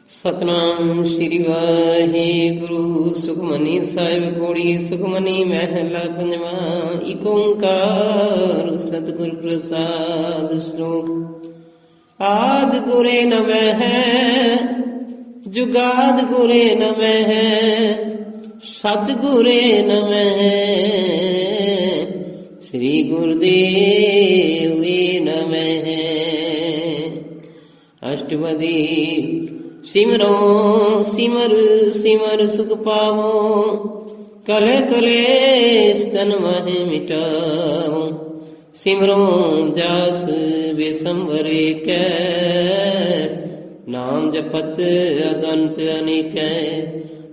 ਸਤਨਾਮ ਸ੍ਰੀ ਵਾਹਿਗੁਰੂ। ਸੁਖਮਨੀ ਸਾਹਿਬ ਕੋੜੀ ਸੁਖਮਨੀ ਮਹਿਲਾ ਪੰਜਵਾਂ। ਏਕ ਓੰਕਾਰ ਸਤਿਗੁਰ ਪ੍ਰਸਾਦ। ਸ਼ਲੋਕ। ਆਦਿ ਗੁਰੇ ਨਮਹਿ ਹੈ, ਜੁਗਾਦ ਗੁਰੇ ਨਮਹਿ ਹੈ, ਸਤਿਗੁਰੇ ਨਮਹਿ ਹੈ, ਸ੍ਰੀ ਗੁਰਦੇਵ ਨਮਹਿ। ਅਸ਼ਟਪਦੀ। ਸਿਮਰੋ ਸਿਮਰ ਸਿਮਰ ਸੁਖ ਪਾਵੋ, ਕਲੇ ਕਲੇਸ਼ ਤਨ ਮਹਿ ਮਿਟਾਵੋ। ਸਿਮਰੋ ਜਸ ਬਿਸੰਵਰੇ ਕੈ, ਨਾਮ ਜਪਤ ਅਗੰਤ ਅਨੇਕੈ।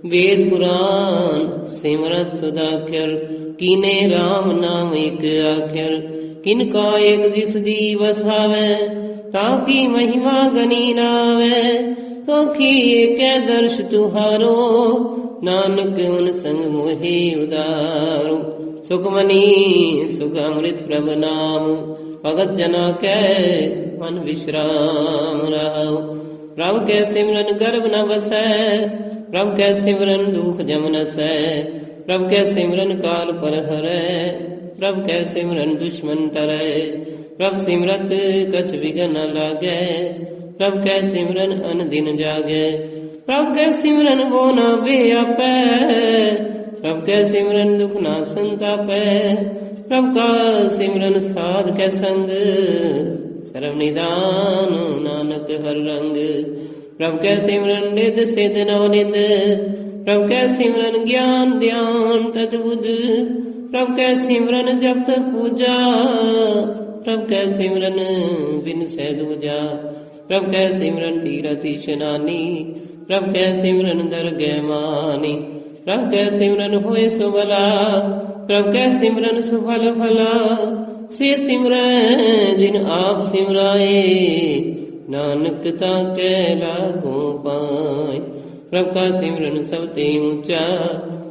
ਵੇਦ ਪੁਰਾਨ ਸਿਮਰਤ ਸੁਦਾਖਰ, ਕੀਨੇ ਰਾਮ ਨਾਮ ਇਕ ਆਖਰ। ਕਿਨ ਕਾ ਏਕ ਜਿਸ ਦੀ ਵਸਾਵੈ, ਤਾਂ ਕੀ ਮਹਿਮਾ ਗਨੀ ਨਾਵੈ। ਤੋਖੀ ਏਕੈ ਦਰਸ਼ ਤੁਹਾਰੋ, ਨਾਨਕ ਹੁਨ ਸੰਗ ਮੋਹਿ ਉਦਾਰੋ। ਸੁਖਮਨੀ ਸੁਖ ਅੰਮ੍ਰਿਤ ਪ੍ਰਭ ਨਾਮ, ਭਗਤ ਜਨਾ ਕੈ ਮਨ ਵਿਸ਼ਰਾਮ ਰਾਉ। ਪ੍ਰਭ ਕੈ ਸਿਮਰਨ ਗਰਭ ਨ ਵਸੈ, ਪ੍ਰਭ ਕੈ ਸਿਮਰਨ ਦੁਖ ਜਮ ਨਸੈ। ਪ੍ਰਭ ਕੈ ਸਿਮਰਨ ਕਾਲ ਪਰ ਹਰੈ, ਪ੍ਰਭ ਕੈ ਸਿਮਰਨ ਦੁਸ਼ਮਨ ਟਰੈ। ਪ੍ਰਭ ਸਿਮਰਤ ਕਛ ਵਿਘਨ ਨ ਲਾਗੈ, ਪ੍ਰਭ ਕੈ ਸਿਮਰਨ ਅਨ ਦਿਨ ਜਾਗੈ। ਪ੍ਰਭ ਕੈ ਸਿਮਰਨ ਵੋ ਨ ਵਿਆਪੈ, ਪ੍ਰਭ ਕੈ ਸਿਮਰਨ ਦੁਖ ਨ ਸੰਤਾਪੈ। ਪ੍ਰਭ ਕਾ ਸਿਮਰਨ ਸਾਧ ਕੈ ਸੰਗ, ਸਰਬ ਨਿਦਾਨ ਨਾਨਕ ਹਰ ਰੰਗ। ਪ੍ਰਭ ਕੈ ਸਿਮਰਨ ਨਿਧ ਸਿਧ ਨਵ ਨਿਧ, ਪ੍ਰਭ ਕੈ ਸਿਮਰਨ ਗਿਆਨ ਧਿਆਨ ਤਤ ਬੁੱਧ। ਪ੍ਰਭ ਕੈ ਸਿਮਰਨ ਜਪ ਤਪ ਪੂਜਾ, ਪ੍ਰਭ ਕੈ ਸਿਮਰਨ ਬਿਨ ਸਹਿ ਦੂਜਾ। ਪ੍ਰਭ ਕੈ ਸਿਮਰਨ ਤੀਰਥ ਇਸ਼ਨਾਨੀ, ਪ੍ਰਭ ਕੈ ਸਿਮਰਨ ਦਰਗਹਿ ਮਾਨੀ। ਪ੍ਰਭ ਕੈ ਸਿਮਰਨ ਹੋਏ ਸੋ ਭਲਾ, ਪ੍ਰਭ ਕੈ ਸਿਮਰਨ ਸੁਫਲ ਫਲਾ। ਸੇ ਸਿਮਰੈ ਜਿਨ ਆਪ ਸਿਮਰਾਏ, ਨਾਨਕ ਤਾਂ ਕੈ ਲਾਗੋ ਪਾਏ। ਪ੍ਰਭ ਕਾ ਸਿਮਰਨ ਸਭ ਤੇ ਊਚਾ,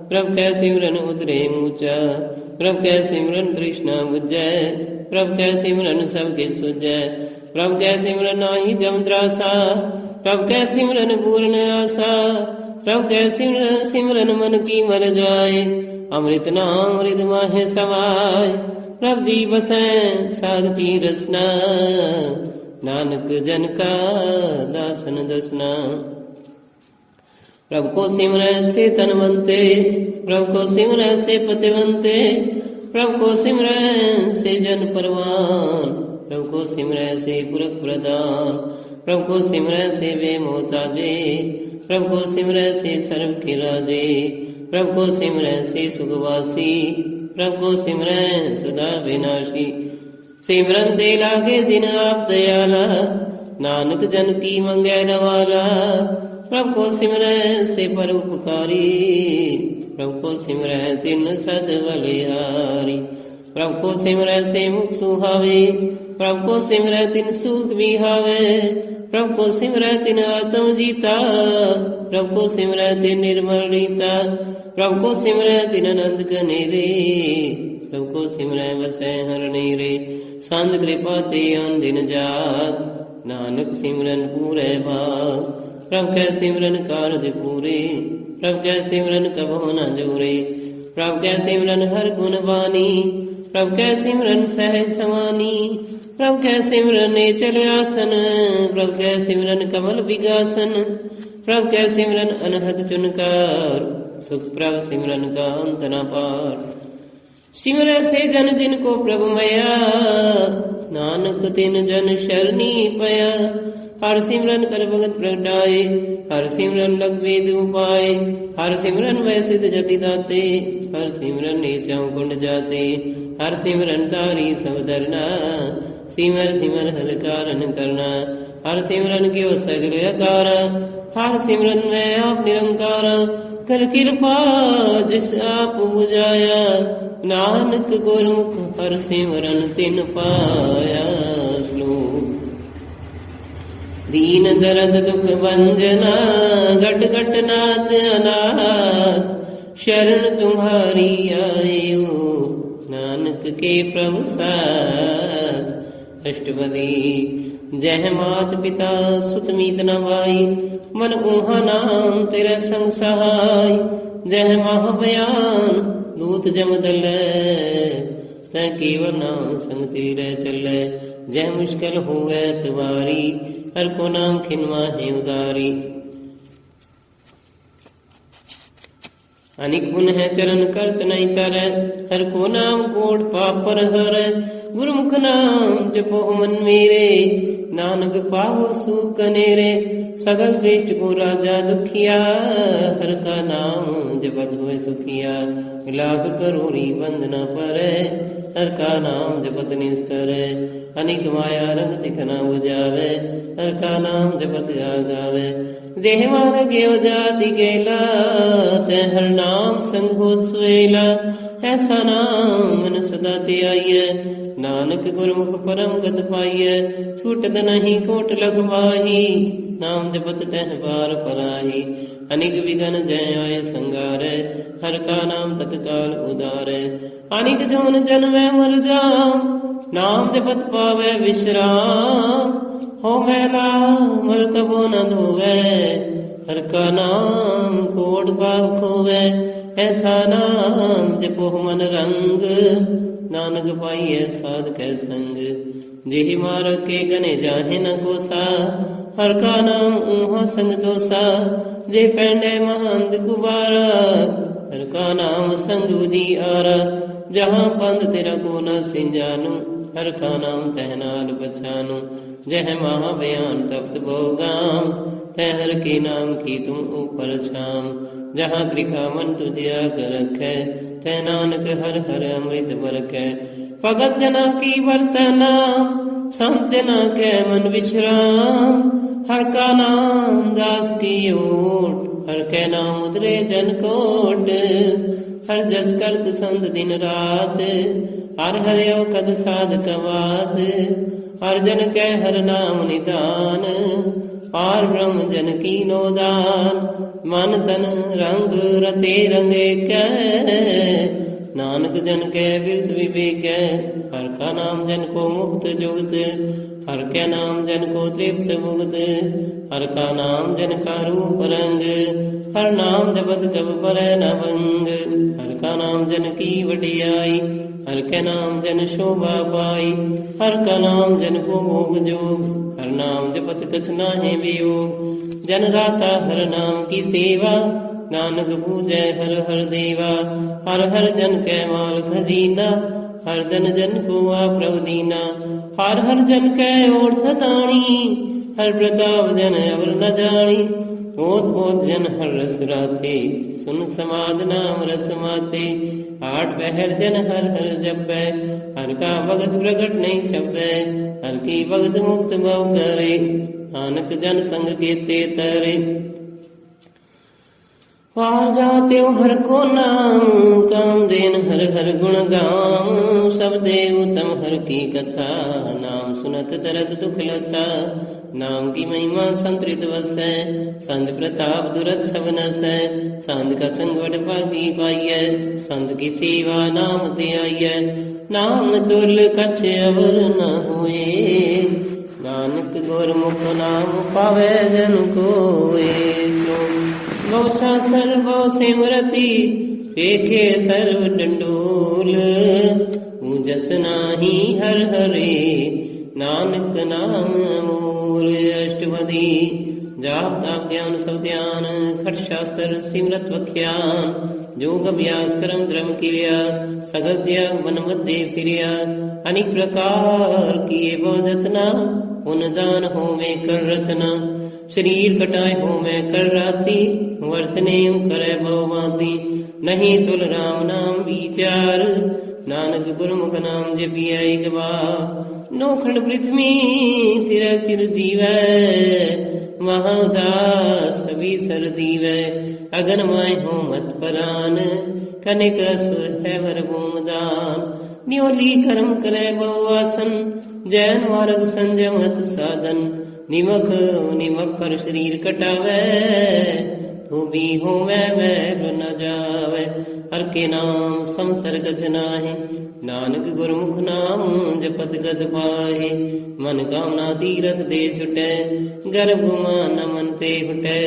ਪ੍ਰਭ ਕੈ ਸਿਮਰਨ ਉਤਰੇ ਊਚਾ। ਪ੍ਰਭ ਕੈ ਸਿਮਰਨ ਤ੍ਰਿਸ਼ਨਾ ਬੁਝੈ, ਪ੍ਰਭ ਕੈ ਸਿਮਰਨ ਸਭ ਕੇ ਸੁਝੈ। ਪ੍ਰਭ ਕੈ ਸਿਮਰਨ ਨਾਹੀ ਜਮ ਤਰਾਸਾ, ਪ੍ਰਭ ਕੈ ਸਿਮਰਨ ਪੂਰਨ ਆਸਾ। ਪ੍ਰਭ ਕੈ ਸਿਮਰਨ ਸਿਮਰਨ ਮਨ ਕੀ ਮਰ ਜਾਏ, ਅੰਮ੍ਰਿਤ ਨਾਮ ਰਿਦ ਮਾਹਿ ਸਮਾਏ। ਪ੍ਰਭ ਜੀ ਬਸੈ ਸਾਧ ਕੀ ਰਸਨਾ, ਨਾਨਕ ਜਨ ਕਾ ਦਾਸਨ ਦਸਨਾ। ਪ੍ਰਭ ਕੋ ਸਿਮਰੈ ਸੇ ਧਨਵੰਤੇ, ਪ੍ਰਭ ਕੋ ਸਿਮਰੈ ਸੇ ਪਤਿਵੰਤੇ। ਪ੍ਰਭ ਕੋ ਸਿਮਰੈ ਸੇ ਜਨ ਪਰਵਾਨ, ਪ੍ਰਭ ਕੋ ਸਿਮਰੈ ਸੇ ਪੁਰਖ ਪ੍ਰਦਾਨ। ਪ੍ਰਭ ਕੋ ਸਿਮਰੈ ਸੇ ਵੇ ਮੋਹਤਾਜੇ, ਪ੍ਰਭ ਕੋ ਸਿਮਰੈ ਸੇ ਸਰਬ ਕੇ ਰਾਜੇ। ਪ੍ਰਭ ਕੋ ਸਿਮਰੈ ਸੇ ਸੁਖਵਾਸੀ, ਪ੍ਰਭ ਕੋ ਸਿਮਰੈ ਸਦਾ ਵਿਨਾਸ਼ੀ। ਸਿਮਰਨ ਦੇ ਲਾਗੇ ਦਿਨ ਆਪ ਦਇਆਲਾ, ਨਾਨਕ ਜਨ ਕੀ ਮੰਗੈ ਨਵਾਲਾ। ਪ੍ਰਭ ਕੋ ਸਿਮਰੈ ਸੇ ਪਰਉਪਕਾਰੀ, ਪ੍ਰਭ ਕੋ ਸਿਮਰੈ ਤਿਨ ਸਦ ਬਲਿਹਾਰੀ। ਪ੍ਰਭ ਕੋ ਸਿਮਰੈ ਸੇ ਮੁਖ ਸੁਹਾਵੇ, ਪ੍ਰਭ ਕੋ ਸਿਮਰੈ ਤਿਨ ਸੁਖ ਵਿਹਾਵੇ। ਪ੍ਰਭ ਕੋ ਸਿਮਰੈ ਤਿਨ ਆਤਮ ਜੀਤਾ, ਪ੍ਰਭ ਕੋ ਸਿਮਰੈ ਤਿਨ ਨਿਰਮਲ ਰੀਤਾ। ਪ੍ਰਭ ਕੋ ਸਿਮਰੈ ਤਿਨ ਆਨੰਦ ਘਨੇਰੇ, ਪ੍ਰਭ ਕੋ ਸਿਮਰੈ ਵਸੈ ਹਰਿ ਨੇਰੇ। ਸੰਤ ਕਿਰਪਾ ਤੇ ਅਨ ਦਿਨ ਜਾਗ, ਨਾਨਕ ਸਿਮਰਨ ਪੂਰੈ ਭਾਗ। ਪ੍ਰਭ ਕੈ ਸਿਮਰਨ ਕਾਰਜ ਪੂਰੇ, ਪ੍ਰਭ ਕੈ ਸਿਮਰਨ ਕਬਹੁ ਨ ਜੋਰੇ। ਪ੍ਰਭ ਕੈ ਸਿਮਰਨ ਹਰ ਗੁਣ ਬਾਣੀ, ਪ੍ਰਭ ਕੈ ਸਿਮਰਨ ਸਹਿਜ ਸਮਾਨੀ। ਪ੍ਰਭ ਕੈ ਸਿਮਰਨ ਨੇਚਲ ਆਸਨ, ਪ੍ਰਭ ਕੈ ਸਿਮਰਨ ਕਮਲ ਵਿਗਾਸਨ। ਪ੍ਰਭ ਕੈ ਸਿਮਰਨ ਅਨਹਦ ਚੁਨਕਾਰ, ਸੁਖ ਪ੍ਰਭ ਸਿਮਰਨ ਕਾ ਅੰਤ ਨ ਪਾਰ। ਸਿਮਰੈ ਸੇ ਜਨ ਜਿਨ ਕੋ ਪ੍ਰਭ ਮਇਆ, ਨਾਨਕ ਤਿਨ ਜਨ ਸ਼ਰਨੀ ਪਇਆ। ਹਰਿ ਸਿਮਰਨ ਕਰ ਭਗਤ ਪ੍ਰਗਟਾਏ, ਹਰਿ ਸਿਮਰਨ ਲਗ ਵੇਦ ਉਪਾਏ। ਹਰਿ ਸਿਮਰਨ ਵੈ ਸਿਧ ਜਤੀ ਦਾਤੇ, ਹਰਿ ਸਿਮਰਨ ਨੀਚਉ ਕੁੰਡ ਜਾਤੇ। ਹਰਿ ਸਿਮਰਨ ਤਾਰੀ ਸਭ ਧਰਨਾ, ਸਿਮਰ ਸਿਮਰ ਹਰਿ ਕਾਰਨ ਕਰਨਾ। ਹਰਿ ਸਿਮਰਨ ਕਿਉ ਸਗਲ ਆਕਾਰ, ਹਰਿ ਸਿਮਰਨ ਮੈਂ ਆਪ ਨਿਰੰਕਾਰ। ਕਰ ਕਿਰਪਾ ਜਿਸ ਆਪ ਬੁਝਾਇਆ, ਨਾਨਕ ਗੁਰਮੁਖ ਹਰਿ ਸਿਮਰਨ ਤਿਨ ਪਾਇਆ। ਸ਼ਲੋਕ। दीन दर्द दुख भंजना, घट घट नाच अनाथ। शरण तुम्हारी आयो, नानक के प्रभु साथ। अष्टपदी। जह मात पिता सुत मीत न भाई, मन ऊहा नाम तेरा संग सहाय। जह माह बयान दूत जम दल, तै केवल नाम संग तेरे चलै। जह मुश्किल होवे तुम्हारी, हर को नाम खिनवा है उदारी। अनिक गुण है चरण करत नहीं तर, हर को नाम कोट पाप पर हर। गुरुमुख नाम जपो मन मेरे, नानक पावो सुख अनेरे। सगल श्रेष्ठ को राजा दुखिया, हर का नाम जपत होए सुखिया। लाख करोड़ी बंदना पर, हर का नाम जपत निस्तर। अनिक माया रंग दिखना बुझावे, हर का नाम जपत गावे। देह मान गेव जाति गेला, तै हर नाम संग होत सुहेला। ऐसा नाम मन सदा ते आइय, नानक गुरमुख परम गत पाइय। छूटत नहीं कोट लगवाही, नाम जपत तह बार पराही। अनिक विघन जय आय संगार, हर का नाम तत्काल उदार। अनिक जौन जन्मै मर जाम, नाम जपत पावे विश्राम। हो मैला मल कबो न धोवे, हर का नाम कोट पाप खोवे। ऐसा नाम जपो मन रंग, नानक पाइये साध कै संग। जेहि मार के गने जाहे न कोसा, हर का नाम ऊहा संग दोसा। जे पैंडे महंत कुबारा, हर का नाम संग उजियारा। जहाँ पंथ तेरा को न सिंजानु, हर का नाम तह नाल बचानु। जह महा बयान तप्त भोगाम, तह हर के नाम की तुम ऊपर छाम। जहाँ त्रिका मन तुझिया कर रखे, तह नानक हर हर अमृत बरकै। भगत जना की वर्तना, संत जना के मन विश्राम। हर का नाम दास की ओट, हर के नाम उतरे जन कोट। हर जस करत संत दिन रात, हर हरियो कद साधक बात। हर जन के हर नाम निदान, पार ब्रह्म जन की नोदान। मन तन रंग रते रंगे कै, नानक जन के बिरत विवेक। हर का नाम जन को मुक्त जुगत, हर के नाम जन को तृप्त मुक्त। हर का नाम जन का रूप रंग, हर नाम जपत कब पर न भंग। हर का नाम जन की वडियाई, हर के नाम जन शोभा पाई। हर का नाम जन को भोग जोग, हर नाम जपत कछ नाहि वियोग। जन राता हर नाम की सेवा, नानक पूजै हर हर देवा। हर हर जन कै माल खजीना, हर जन जन को आप दीना। हर हर जन कै ओर सताणी, हर प्रताप जन अवर न जानी। ओत ओत जन हर रस राते, सुन समाद नाम रस माते। आठ पहर जन हर हर जपै, हर का भगत प्रगट नहीं छपै। हर की भगत मुक्त भव करे, नानक जन संग के ते तरे। पार जाते हर को नाम, काम देन हर हर गुण गाम। सब देव उत्तम हर की कथा, नाम सुनत दरद दुख लता। नाम की महिमा संतृत वसै, संत प्रताप दुरत सब नसै। संत का संग वड पागी पाइय, संत की सेवा नाम ते आइय। नाम तुल कछ अवर न होए, नानक गुरमुख नाम पावे जन कोए। गौ शास्त्र गौ सिमरति, पेखे सर्व डंडोल। जस नाही हर हरे, नानक नाम मूल। अष्टपदी जाप ताप ध्यान सब ध्यान, खट शास्त्र सिमरत वख्यान। जोग अभ्यास करम धर्म क्रिया, सगल त्याग वन मध्य फिरिया। अनेक प्रकार किए बहु जतना, पुन दान होवे कर रतना। शरीर कटाए होवे कर राती, वर्तने करे बहु भांति। नहीं तुल राम नाम विचार, नानक गुरमुख नाम जपिया एक बार। नौखंड पृथ्वी फिर चिर जीवै, महाउदास सभी सर दीवै। अगन माय हो मत परान, कनिक है वर भूमदान। न्योली कर्म करे बहुआसन, जैन मार्ग संजमत साधन। निमक निमक कर शरीर कटावे, तू भी हो मैं न जावे। हर के नाम संसर्ग जनाहे, नानक गुरमुख नाम जपत गत पाहे। मन कामना तीरथ दे छुटे, गर्भ मान मन ते हुटे।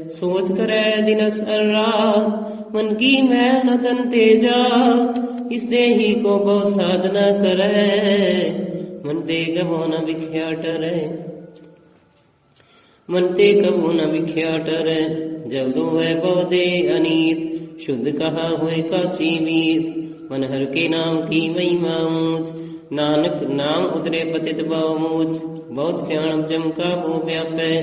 सोच करे दिनस और रात, मन की मैल न तन ते जात। इस देही को बहु साधना करे, मन ते कबो न विख्या टरे। मन ते कबो न विख्या टरे, जब दो है बहुदे अनीत। शुद्ध कहा हुए काची मीत, मन हर के नाम की महिमा ऊंच। नानक नाम उतरे पतित बहु मूच, बहुत स्याणप जम का वो व्यापै।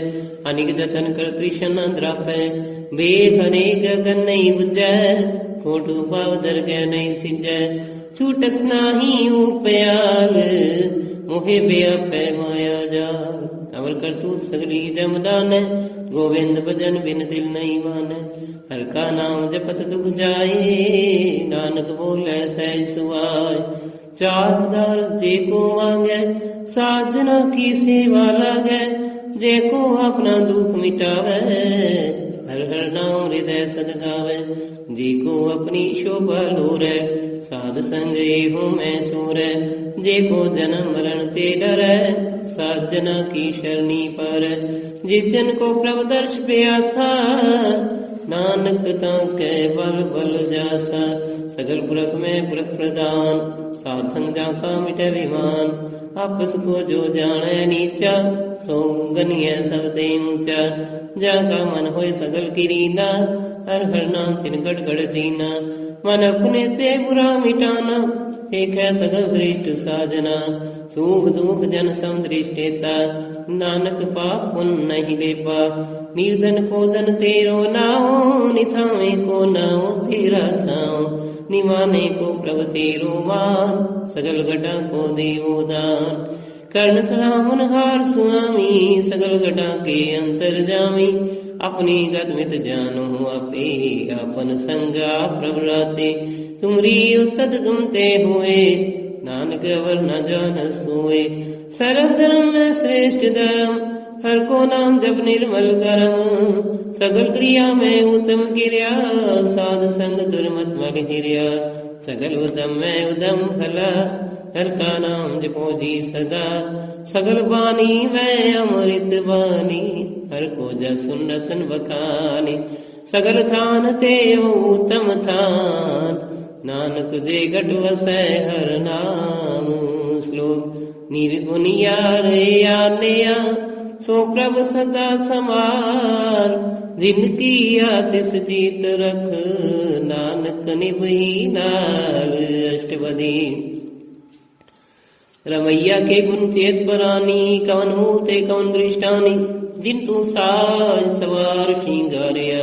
अनिक जतन कर त्रिशन द्रापै, बेख अनेक गगन नहीं बुझै। कोटु पाव दरगह नहीं सिंजै, छूटस नाही उपयाल। मोहे व्यापै माया जाल, अवर करतूत सगली जमदान। गोविंद भजन बिन दिल नहीं माने, हर का नाम जपत दुख जाए। नानक बोले सहज सुआय, चार पदार्थ जे को मांगे। साजना की सेवा लागे, जे को अपना दुख मिटावे। हर हर नाम हृदय सद गावे, जी को अपनी शोभा लोरे। साध संग एहू मैं छोरे, जे को जन्म मरण ते डरे। साजना की शरणी पर, जिस जन को प्रभु दर्श प्यासा। नानक ताके बल बल जासा, सगल पुरख में पुरख प्रदान। साध संग जाका मिटे विमान, आपस को जो जाने नीचा। सो गनिय सब दे ऊंचा, जाका मन होए सगल किरीना। हर हर नाम तिन गढ़ गढ़ दीना, मन अपने ते बुरा मिटाना। एक है सगल श्रेष्ठ साजना, सुख दुख जन सम दृष्टेता। नानक पाप पुण्य नहीं लेपा, निर्धन को धन तेरो नाओ। निथावे को नाओ तेरा थाओ, निमाने को प्रभु तेरो मान। सगल घटा को देवो दान, कर्ण कला मनहार स्वामी। सगल घटा के अंतर जामी, अपनी गत मित जानो आपे। अपन संगा प्रभु राते, तुमरी सदगुण ते हुए। नानक अवर न जानस हुए, सरल धर्म में श्रेष्ठ धर्म। हर को नाम जब निर्मल करम, सगल क्रिया में उत्तम क्रिया। साध संग दुर्मत मल हिरिया, सगल उदम में उदम भला। हर का नाम जपो जी सदा, सगल बानी में अमृत बानी। हर को जसुन रसन बखानी, सगल थान ते उत्तम थान। नानक जे घट वसै हर नाम, श्लोक निर्गुनिया रे आनेया। सो प्रभु सदा समार, जिनकी आतिश जीत रख। नानक निभही नाल अष्टपदी। रमैया के गुण चेत परानी, कवन मूते कवन दृष्टानी। जिन तू साज सवार श्रृंगारिया,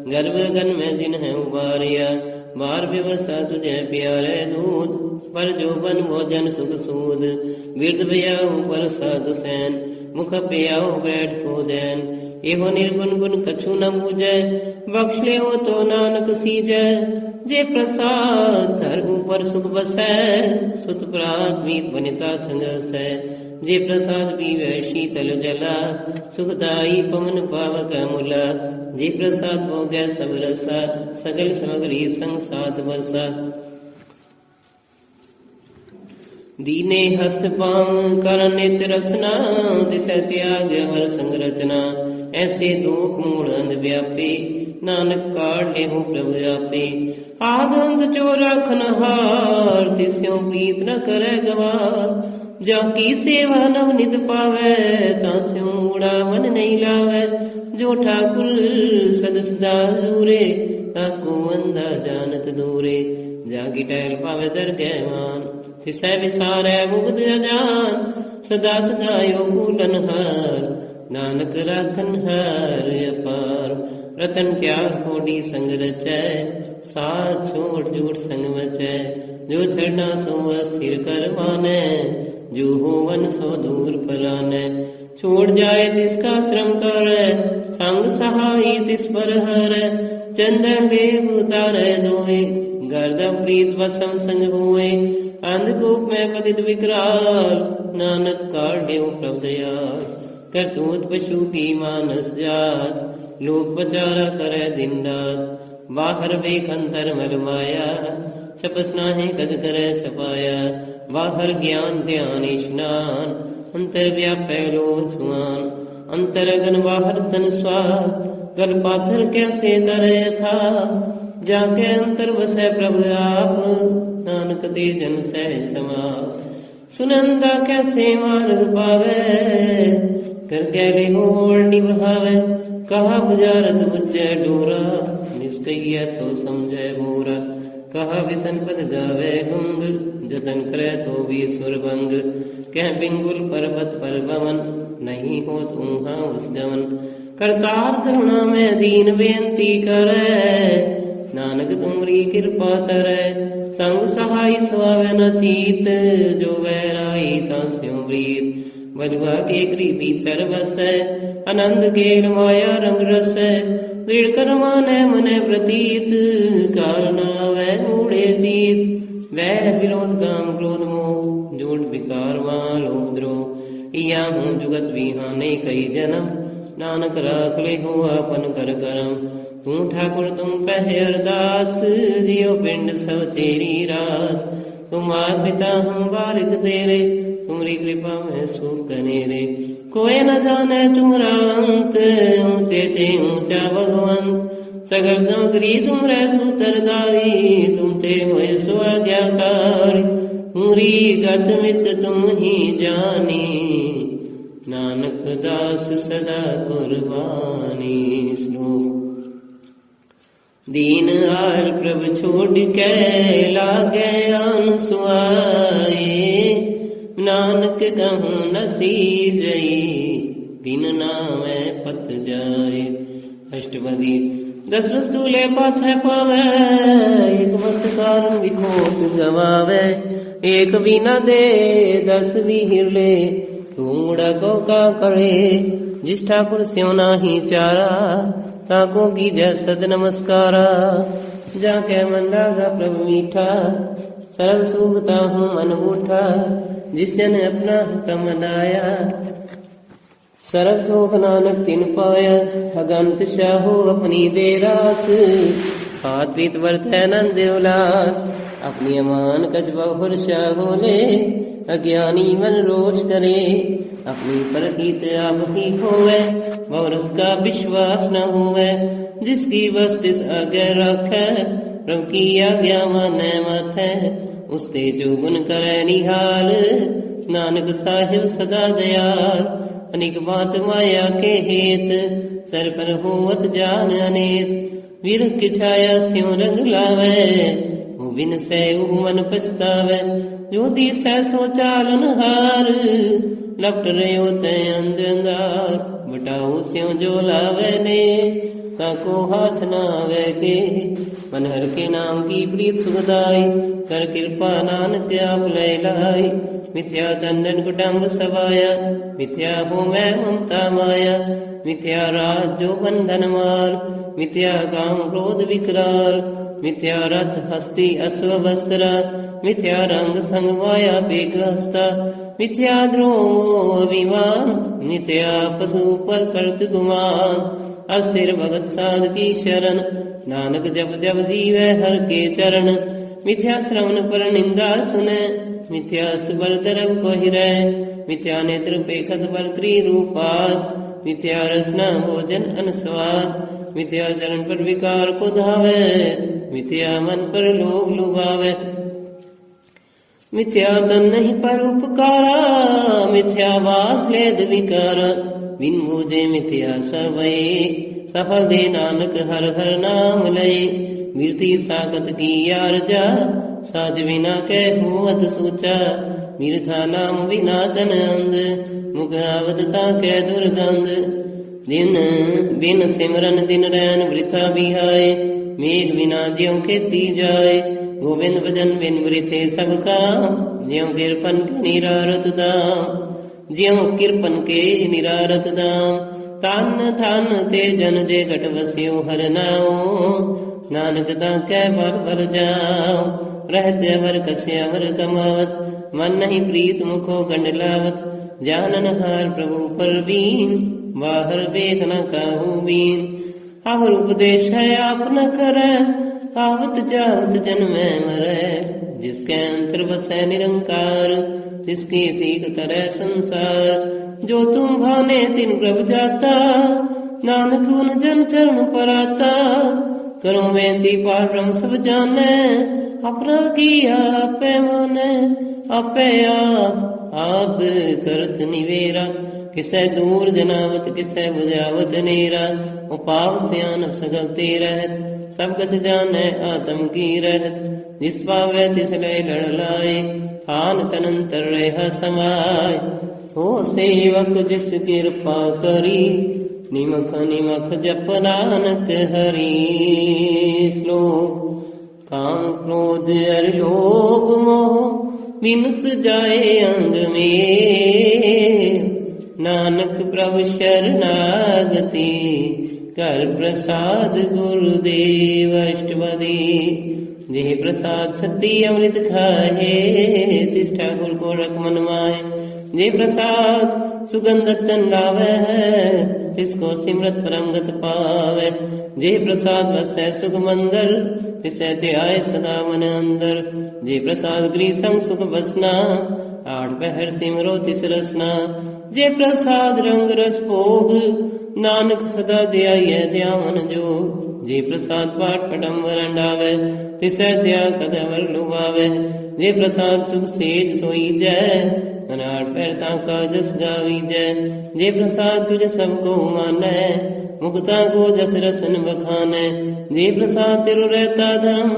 गर्भ गन में जिन है उबारिया। बार व्यवस्था तुझे प्यारे दूध, पर जो बन भोजन सुख सूद। बिरद भयाऊ पर साग सैन, मुख प्याऊ बैठ को दैन। एहो निर्गुण गुण कछु न बूझे, बख्श ले हो तो नानक सीजै। जे प्रसाद धर ऊपर सुख बसै, सुत प्रात मीत बनिता संगसै। जे प्रसाद पीवे शीतल जला, सुखदाई पवन पावक मुला। जे प्रसाद भोगे सब रसा, सगल सामग्री संग साथ बसा। दीने हस्त पाम कर नित रसना, दिशा त्याग अवर संग रचना। ऐसे दोख मूढ़ अंध व्यापे, नानक काढ़ ले हो प्रभु आपे। आदंत चो राखन हार, तिस्यों प्रीत न करे गवार। जाकी सेवा नव नित पावे, तास्यों उड़ा मन नहीं लावे। जो ठाकुर सद सदा जूरे, ताको अंधा जानत दूरे। जागी टहल पावे दरगह मान, तिसै विसारै मुग्ध अजान। सदा सदा यो कूलन हार, नानक राखन हार अपार। रतन त्याग कोटि संग रचै, साथ छोट झूठ संग बचै। जो छड़ना सो अस्थिर कर मानै, जो होवन सो दूर परानै। छोड़ जाए तिसका श्रम करे, संग सहाई तिस पर हरै। चंदन देव उतारै दोए, गर्दभ प्रीत वसम संग हुए। अंधकूप में पतित विकराल, नानक काढ़ देव प्रभ दयाल। करतूत पशु की मानस जात। लोक पचारा करे दिन रात, बाहर बेख अंतर मल माया। छपस नाहे कद करे छपाया, बाहर ज्ञान ध्यान स्नान। अंतर व्यापै लोह सुआन, अंतर अगन बाहर तन स्वाद। गल पाथर कैसे तरे था, जाके अंतर बसै प्रभु आप। नानक ते जन सह समा, सुनंदा कैसे मार्ग पावे। कर गैले होड़ निभावे, कहा बुझारत बुझे डोरा। निष्कैया तो समझे बोरा, कहा विसन पद गावे गुंग। जतन करे तो भी सुरभंग, कह बिंगुल पर्वत पर बमन। नहीं होत ऊहा उस गमन, करतार करुणा में दीन बेनती करे। नानक तुमरी कृपा तरै, संग सहाय स्वावे न चीत। जो वैराई ता स्यों प्रीत, बलुआ के गृह भीतर बसै। आनंद केल माया रंग रसै, वीड़ कर माने मने प्रतीत। कारना वै मूढ़े जीत, वह विरोध काम क्रोध मोह। जोड़ विकार वां लोभ द्रोह, या हूँ जुगत विहाने कई जन्म। नानक राख ले हो अपन कर करम, तू ठाकुर तुम पहे अरदास। जियो पिंड सब तेरी रास, तुम मात पिता हम बारिक तेरे। तुमरी कृपा में सुख कनेरे, कोई न जाने तुमरा अंत। ऊंचे ते ऊंचा भगवंत, सगर सामग्री तुमरे सूत्रधारी। तुम ते होए सो आज्ञाकारी, तुमरी गत मित तुम ही जानी। नानक दास सदा कुर्बानी। श्लोक। दीन आल प्रभ छोड़ के लागे आन सुआए। नानक कहूँ नसीजई, बिन नामे पत जाए। अष्टपदी। 10 वस्तु ले पाछे पावे, एक वस्तु कारण विखोट गवावे। एक बिना दे 10 भी हिरले, तूड़ा को का करे। जिस ठाकुर स्यों नाही चारा, ताको की जय सद नमस्कारा। जाके मन लागा प्रभु मीठा, सर्व सुखता हूँ मन बूठा। जिस जन अपना हुक्म मनाया, सर्व थोक नानक तिन पाया। अगंत शाहो अपनी दे रास, हाथ पीत वर्तै नंद उल्लास। अपनी अमान कछ बहुर शाहो ले, अज्ञानी मन रोष करे। अपनी परतीत आप ही खोवे, और उसका विश्वास न होवे। जिसकी बस तिस आगे रखे, प्रभु की आज्ञा माने माथे। उसते जो गुण करे निहाल, नानक साहिब सदा दयाल। अनेक बात माया के हेत, सर पर होवत जान अनेत। विरह की छाया स्यों रंग लावे, बिन से मन पछतावे। जो दिस सो चालन हार, लपट रहे तय अंध अंधार। बटाऊ स्यों जो लावे ने, ताको हाथ न आवे के। मनहर के नाम की प्रीत सुखदाई, कर कृपा नानक आप लय लाई। मिथ्या चंदन कुटुंब सवाया, मिथ्या हो मैं ममता माया। मिथ्या राज जो बंधन मार, मिथ्या काम क्रोध विकराल। मिथ्या रथ हस्ती अश्व वस्त्रा, मिथ्या रंग संग माया बेग हस्ता। मिथ्या द्रोह अभिमान, मिथ्या पशु पर कर्त गुमान। अस्थिर भगत साध की शरण, नानक जब जब जीवे हर के चरण। मिथ्या श्रवण पर निंदा सुने, मिथ्यास्त पर दरब को हिरै। मिथ्या नेत्र पेखत पर त्रिरूपात, मिथ्या रसना भोजन अनस्वाद। मिथ्या चरण पर विकार को धावे, मिथ्या मन पर लोभ लुभावे। मिथ्या तन नहीं पर उपकारा, मिथ्या वास लेद विकारा। बिन बूझे मिथ्या सबई, सफल दे नानक हर हर नाम लय। मृति सागत की आरजा, साध बिना कै होवत सूचा। मिर्था नाम बिना तन अंध, मुख आवत कै दुर्गंध। दिन बिन सिमरन दिन रैन वृथा बिहाय, मेघ बिना ज्यों खेती जाय। गोविंद भजन बिन वृथे सब काम, ज्यों किरपन के निरारत दाम। ज्यों किरपन के निरारत दाम, तान थान ते जन जे घट बस्यो हर नाओ। नानक ताकै पर पर जाओ, रहते अवर कछे अवर कमावत। मन नहीं प्रीत मुखो गंड लावत, जानन हार प्रभु परवीन, बाहर वेद न काहू बीन। अवर उपदेश है आप न करे, आवत जावत जन्मै मरै। जिसके अंतर बसै निरंकार, जिसकी सीख तरह संसार। जो तुम भाने तिन प्रभ जाता, नानक उन जन चरण पर आता। करो बेनती पार ब्रह्म सब जाने, अपना किया आपे माने। आपे आप करत निवेरा, किसै दूर जनावत किसै बुझावत नेरा। उपाव सियानप सगलते रहत, सब कछ जाने आत्म की रहत। जिस पावे तिस लय लड़ लाए, थान तनंतर रह समाय। सो सेवक जिस कृपा करी, निमख निमख जप नानक हरि। श्लोक काम क्रोध अर लोभ मोह, विनुस जाए अंग में। नानक प्रभु शरणागति, कर प्रसाद गुरुदेव अष्टपदी। जेह प्रसाद छत्ती अमृत खाए, तिस ठाकुर को रख मन माहे। जे प्रसाद सुगंध तन लावे है, तिसको सिमरत परम गत पावे। जे प्रसाद बसै सुख मंदर, तिसै ध्याय सदा मन अंदर। जे प्रसाद गृह संग सुख बसना, आठ पहर सिमरो तिस रसना। जे प्रसाद रंग रस भोग, नानक सदा ध्याय ध्यान जोग। जे प्रसाद पाठ पटम्बर अंडावे, तिसै ध्याय कदवर लुभावे। जे प्रसाद सुख सेज सोई जय, अनाड़ पैरता का जस गावी जय। जे प्रसाद तुझ सबको मानै, मुक्ता को जस रसन बखानै। जे प्रसाद तिरु रहता धर्म,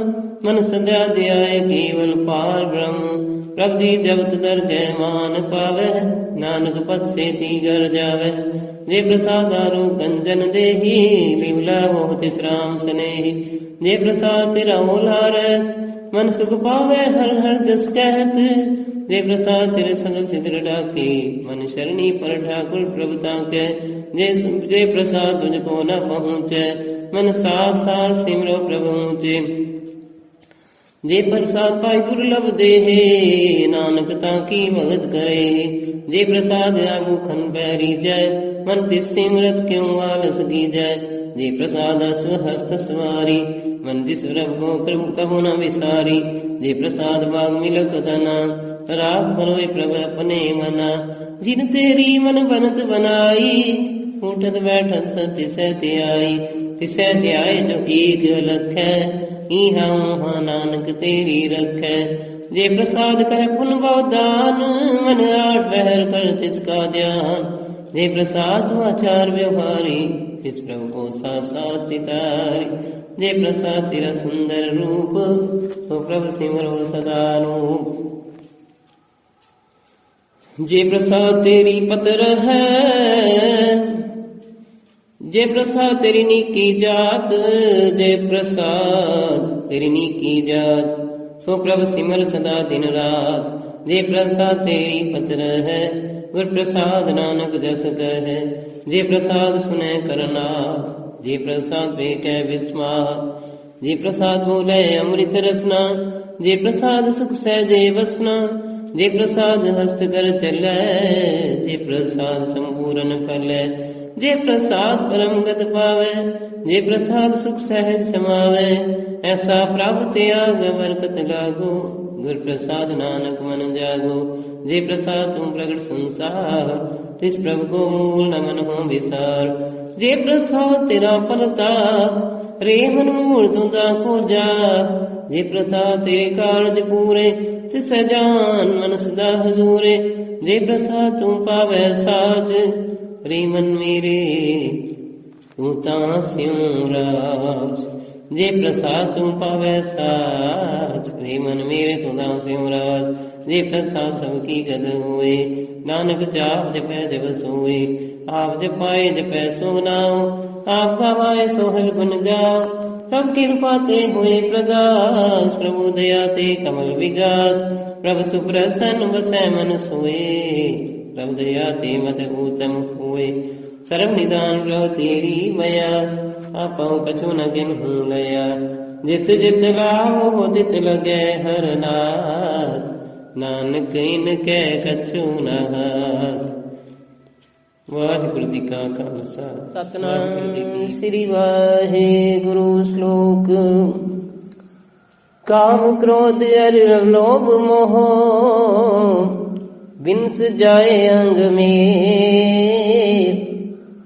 मन सदा ध्याय केवल पार ब्रह्म। प्रभु जी जगत दरगह मान पावे, नानक पद से तीगर जावे। जे प्रसाद आरो कंजन देही, लीला मोह तिस राम स्नेही। जे प्रसाद तिरा ओला रहत, मन सुख पावे हर हर जस कहत। जे प्रसाद तेरे संग सिद्ध डाके, मन शरणी पर ठाकुर प्रभुता के। जे प्रसाद तुझको न पहुँचे, मन साथ साथ सिमरो प्रभु ऊंचे। जे प्रसाद पाई दुर्लभ देहे, नानक ताकी भगत करे। जे प्रसाद आगू खन पैरी जय, मन तिस सिमरत क्यों आलस की जय। जे प्रसाद स्वहस्त सवारी, मन जिस प्रभु को कबू न विसारी। जे प्रसाद बाग मिलक तना, राग परोए प्रभ अपने मना। जिन तेरी मन बनत बनाई, उठत बैठत तिसै ध्याई। तिसै ध्याय जो एक लखै, इहा उहा नानक तेरी रखै। जे प्रसाद कह पुन दान, मन आठ पहर कर तिसका ध्यान। जे प्रसाद आचार व्यवहारी, तिस प्रभु को साथ चितारी। जे प्रसाद तेरा सुंदर रूप, तो प्रभु सिमरो सदा नूप। जे प्रसाद तेरी पतर है, जे प्रसाद तेरी नीकी जात। जे प्रसाद तेरी नीकी जात, सो प्रभु सिमर सदा दिन रात। जे प्रसाद तेरी पत्र है, गुर प्रसाद नानक जस कहे। जे प्रसाद सुने करना, जे प्रसाद वे कह विस्मात। जे प्रसाद बोले अमृत रसना, जे प्रसाद सुख सहजे वसना। जे प्रसाद हस्त कर चलै, जे प्रसाद संपूर्ण फलै। जे प्रसाद परम गत पावे, जे प्रसाद सुख सहज समावे। ऐसा प्राप्त त्याग बरकत लागो, गुर प्रसाद नानक मन जागो। जे प्रसाद तुम प्रगट संसार, तिस प्रभु को मूल न मन हो विसार। जे प्रसाद तेरा पलता, रे मन मूल तुदा को जा। जे प्रसाद तेरे कार्य पूरे, तिस जान मन सदा हजूरे। जे प्रसाद तुम पावे साज, रे मन मेरे तू तास्यों राज। जे प्रसाद तुम पावे साज, रे मन मेरे तू तास्यों राज। जे प्रसाद सबकी गद हुए, नानक जाप जपै जब सोए। आप जपाए जपै सो नाओ, आप गवाए सोहल गुन गाओ। प्रभु कृपा ते हुए प्रगास, प्रभु दया ते कमल विगास। प्रभु सुप्रसन्न बसै मन सोए, प्रभु दया ते मत ऊतम हुए। सर्व निदान प्रभु तेरी मया, आपौ कछु न गिनहु लया। जित जित लाओ दित लगे हर नाथ, नानक इनके कछु न हाथ। ਵਾਹਿਗੁਰੂ ਜੀ ਕਾ ਖਾਲਸਾ ਸਤਨਾਮ ਸ੍ਰੀ ਵਾਹਿਗੁਰੂ। ਸ਼ਲੋਕ। ਕਾਮ ਕ੍ਰੋਧ ਅਰ ਲੋਭ ਮੋਹ ਬਿਨਸ ਜਾਏ ਅੰਗ ਮੇ,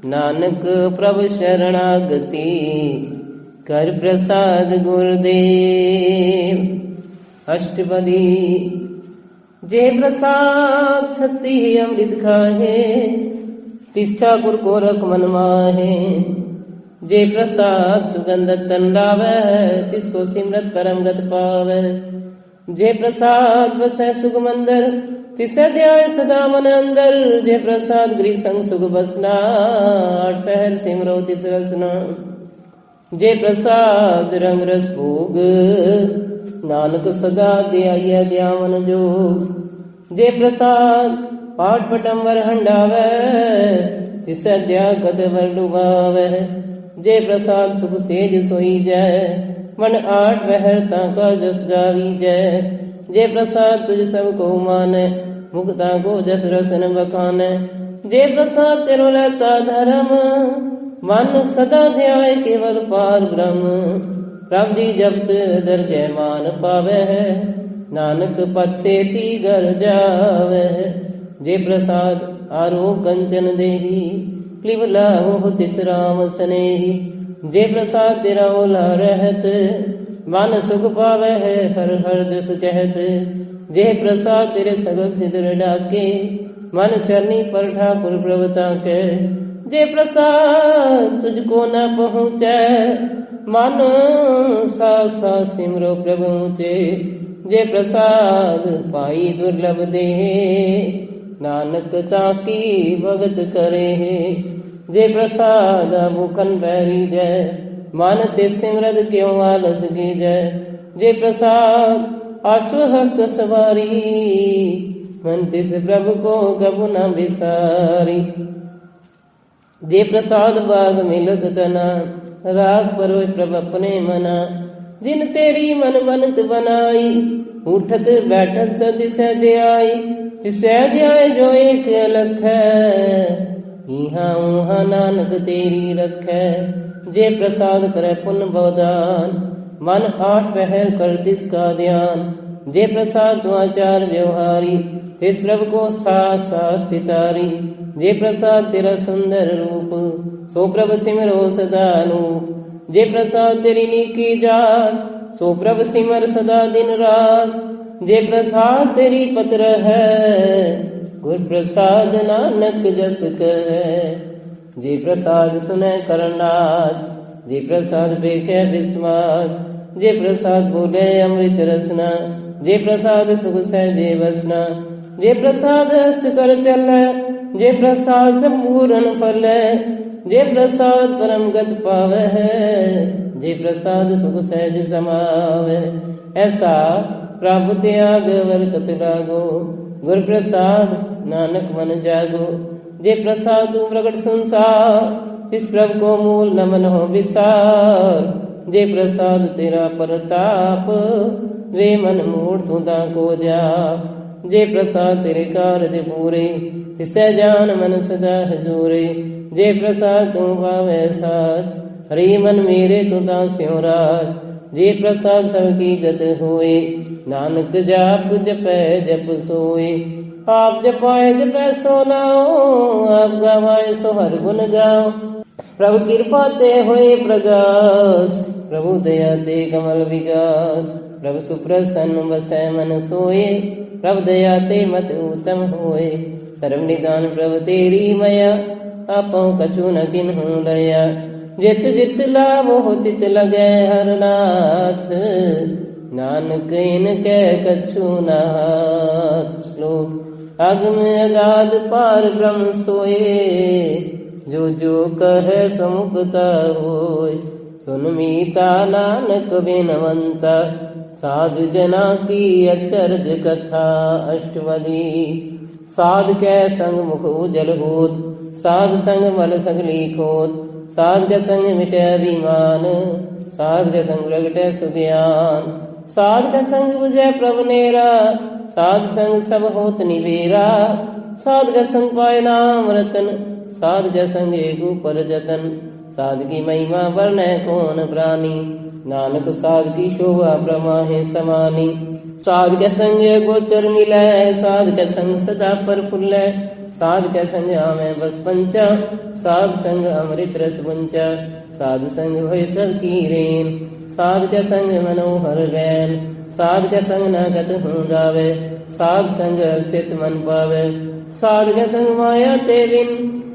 ਨਾਨਕ ਪ੍ਰਭ ਸ਼ਰਣਾਗਤੀ ਕਰ ਪ੍ਰਸਾਦ ਗੁਰਦੇਵ। ਅਸ਼ਟਪਦੀ। ਜੇ ਪ੍ਰਸਾਦ ਛਤੀ ਅੰਮ੍ਰਿਤ ਖਾਹੇ, ਤਿਸ ठाकुर को रख मन माहे। जे प्रसाद सुगंध तन लावै, तिसको सिमरत परम गत पावै। जे प्रसाद बसै सुख मंदर, तिसै ध्याय सदा मन अंदर। जे प्रसाद गृह संग सुख बसना, आठ पहर सिमरो तिस रसना। जे प्रसाद रंग रस भोग, नानक सदा ध्याय ध्यान जोग। जे प्रसाद पाठ पटंबर हंडावै, तिसै दया कद वर डुबावै। जे प्रसाद सुख सेज सोई जै, मन आठ बहर ताका जस गावी जै। जे प्रसाद तुझ सब को मानै, मुक्ता को जस रसन बखानै। जे प्रसाद तेरो रहता धर्म, मन सदा ध्याय केवल पार ब्रह्म। प्रभ जी जपत दर्जै मान पावै, नानक पद सेती घर जावै। जे प्रसाद आरोप कंचन देही, क्लिब लाहो तिस राम स्नेही। जे प्रसाद तेरा ओला रहत, मन सुख पावे है हर हर दिस कहत। जे प्रसाद तेरे सगल सिदर डाके, मन शरणी पर ठाकुर प्रभुता के। जे प्रसाद तुझको न पहुँचे, मन सा सा सिमरो प्रभु ऊँचे। जे प्रसाद पाई दुर्लभ दे, नानक ताकी भगत करे। जे प्रसाद मुखन बैरी जय, मन ते सिमरत क्यों आलस गिजै। जे प्रसाद आशु हस्त सवारी, मन तिस प्रभु को कबू न बिसारी। जे प्रसाद बाग मिलत तना, राग परोय प्रभ अपने मना। जिन तेरी मन बनत बनाई, उठत बैठत तिसै ध्याई। तिसै ध्याय जो एक अलख है, इहाँ उहाँ नानक तेरी रखै। जे प्रसाद करे पुन बवदान, मन आठ पहर कर तिसका ध्यान। जे प्रसाद तु आचार व्यवहारी, तिस प्रभु को सास सास चितारी। जे प्रसाद तेरा सुंदर रूप, सो प्रभु सिमरो सदा अनूप। जे प्रसाद तेरी नीकी जात, सो प्रभु सिमर सदा दिन रात। जे प्रसाद तेरी पत्र है, गुर प्रसाद नानक जस कहे। जे प्रसाद सुनै करनाथ, जे प्रसाद बेखे विस्माद। जे प्रसाद बोले अमृत रसना, जे प्रसाद सुख सहजे बसना। जे प्रसाद हस्त कर चलै, जे प्रसाद संपूर्ण फलै। जे प्रसाद परम गत पावै है, जे प्रसाद सुख सहज समावै। ऐसा प्रभु त्याग वरकत लागो, गुर प्रसाद नानक मन जागो। जे प्रसाद तू प्रगट संसार, तिस प्रभु को मूल न मन हो विसार। जे प्रसाद तेरा परताप, वे मन मूढ़ तू को जाप। जे प्रसाद तेरे कार्य पूरे, तिसै जान मन सदा हजूरे। जे प्रसाद तू पावै साच, हरि मन मेरे तू स्यों राज। जे प्रसाद सबकी गत होए, नानक जाप जपै जप सोए। आप जपाए जपै सो नाओ, आप गवाए सो हर गुण गाओ। प्रभु कृपा ते होए प्रगास, प्रभु दया ते कमल विगास। प्रभु सुप्रसन्न बसै मन सोए, प्रभु दया ते मत उत्तम होए। सर्व निदान प्रभु तेरी मया, आपो कछु न किन्हु दया। जित जित लाभो तित लगै हर नाथ, नानक इनकै कछु नाथ। श्लोक। अगम अगाध पार ब्रह्म सोए, जो जो कहे समुखता होय। सुन मीता नानक बिनवंता, साधु जना की अचरज कथा। अष्टपदी। साध कै संग मुख उजल होत, साध संग बल सगली खोत। साध के संग मिटे अभिमान, साध के संग प्रगटे सुज्ञान। साध के संग बुझे प्रभु नेरा, साध संग सब होत निबेरा। साध के संग पाए नाम रतन, साध के संग एक ऊपर जतन, साध की महिमा वर्णै कौन प्राणी, नानक साध की शोभा प्रमाहे समानी। साध के संग गोचर मिलै, साध के संग सदा प्रफुल्लै, साध के संग आमे बस पंचा, साध संग अमृत रस बुंचा, साध संग भय सब कीरेन, साध के संग मनोहर गैन, साध के संग न गत हूँ गावे, साध संग स्थित मन पावे, साध के संग माया ते बिन,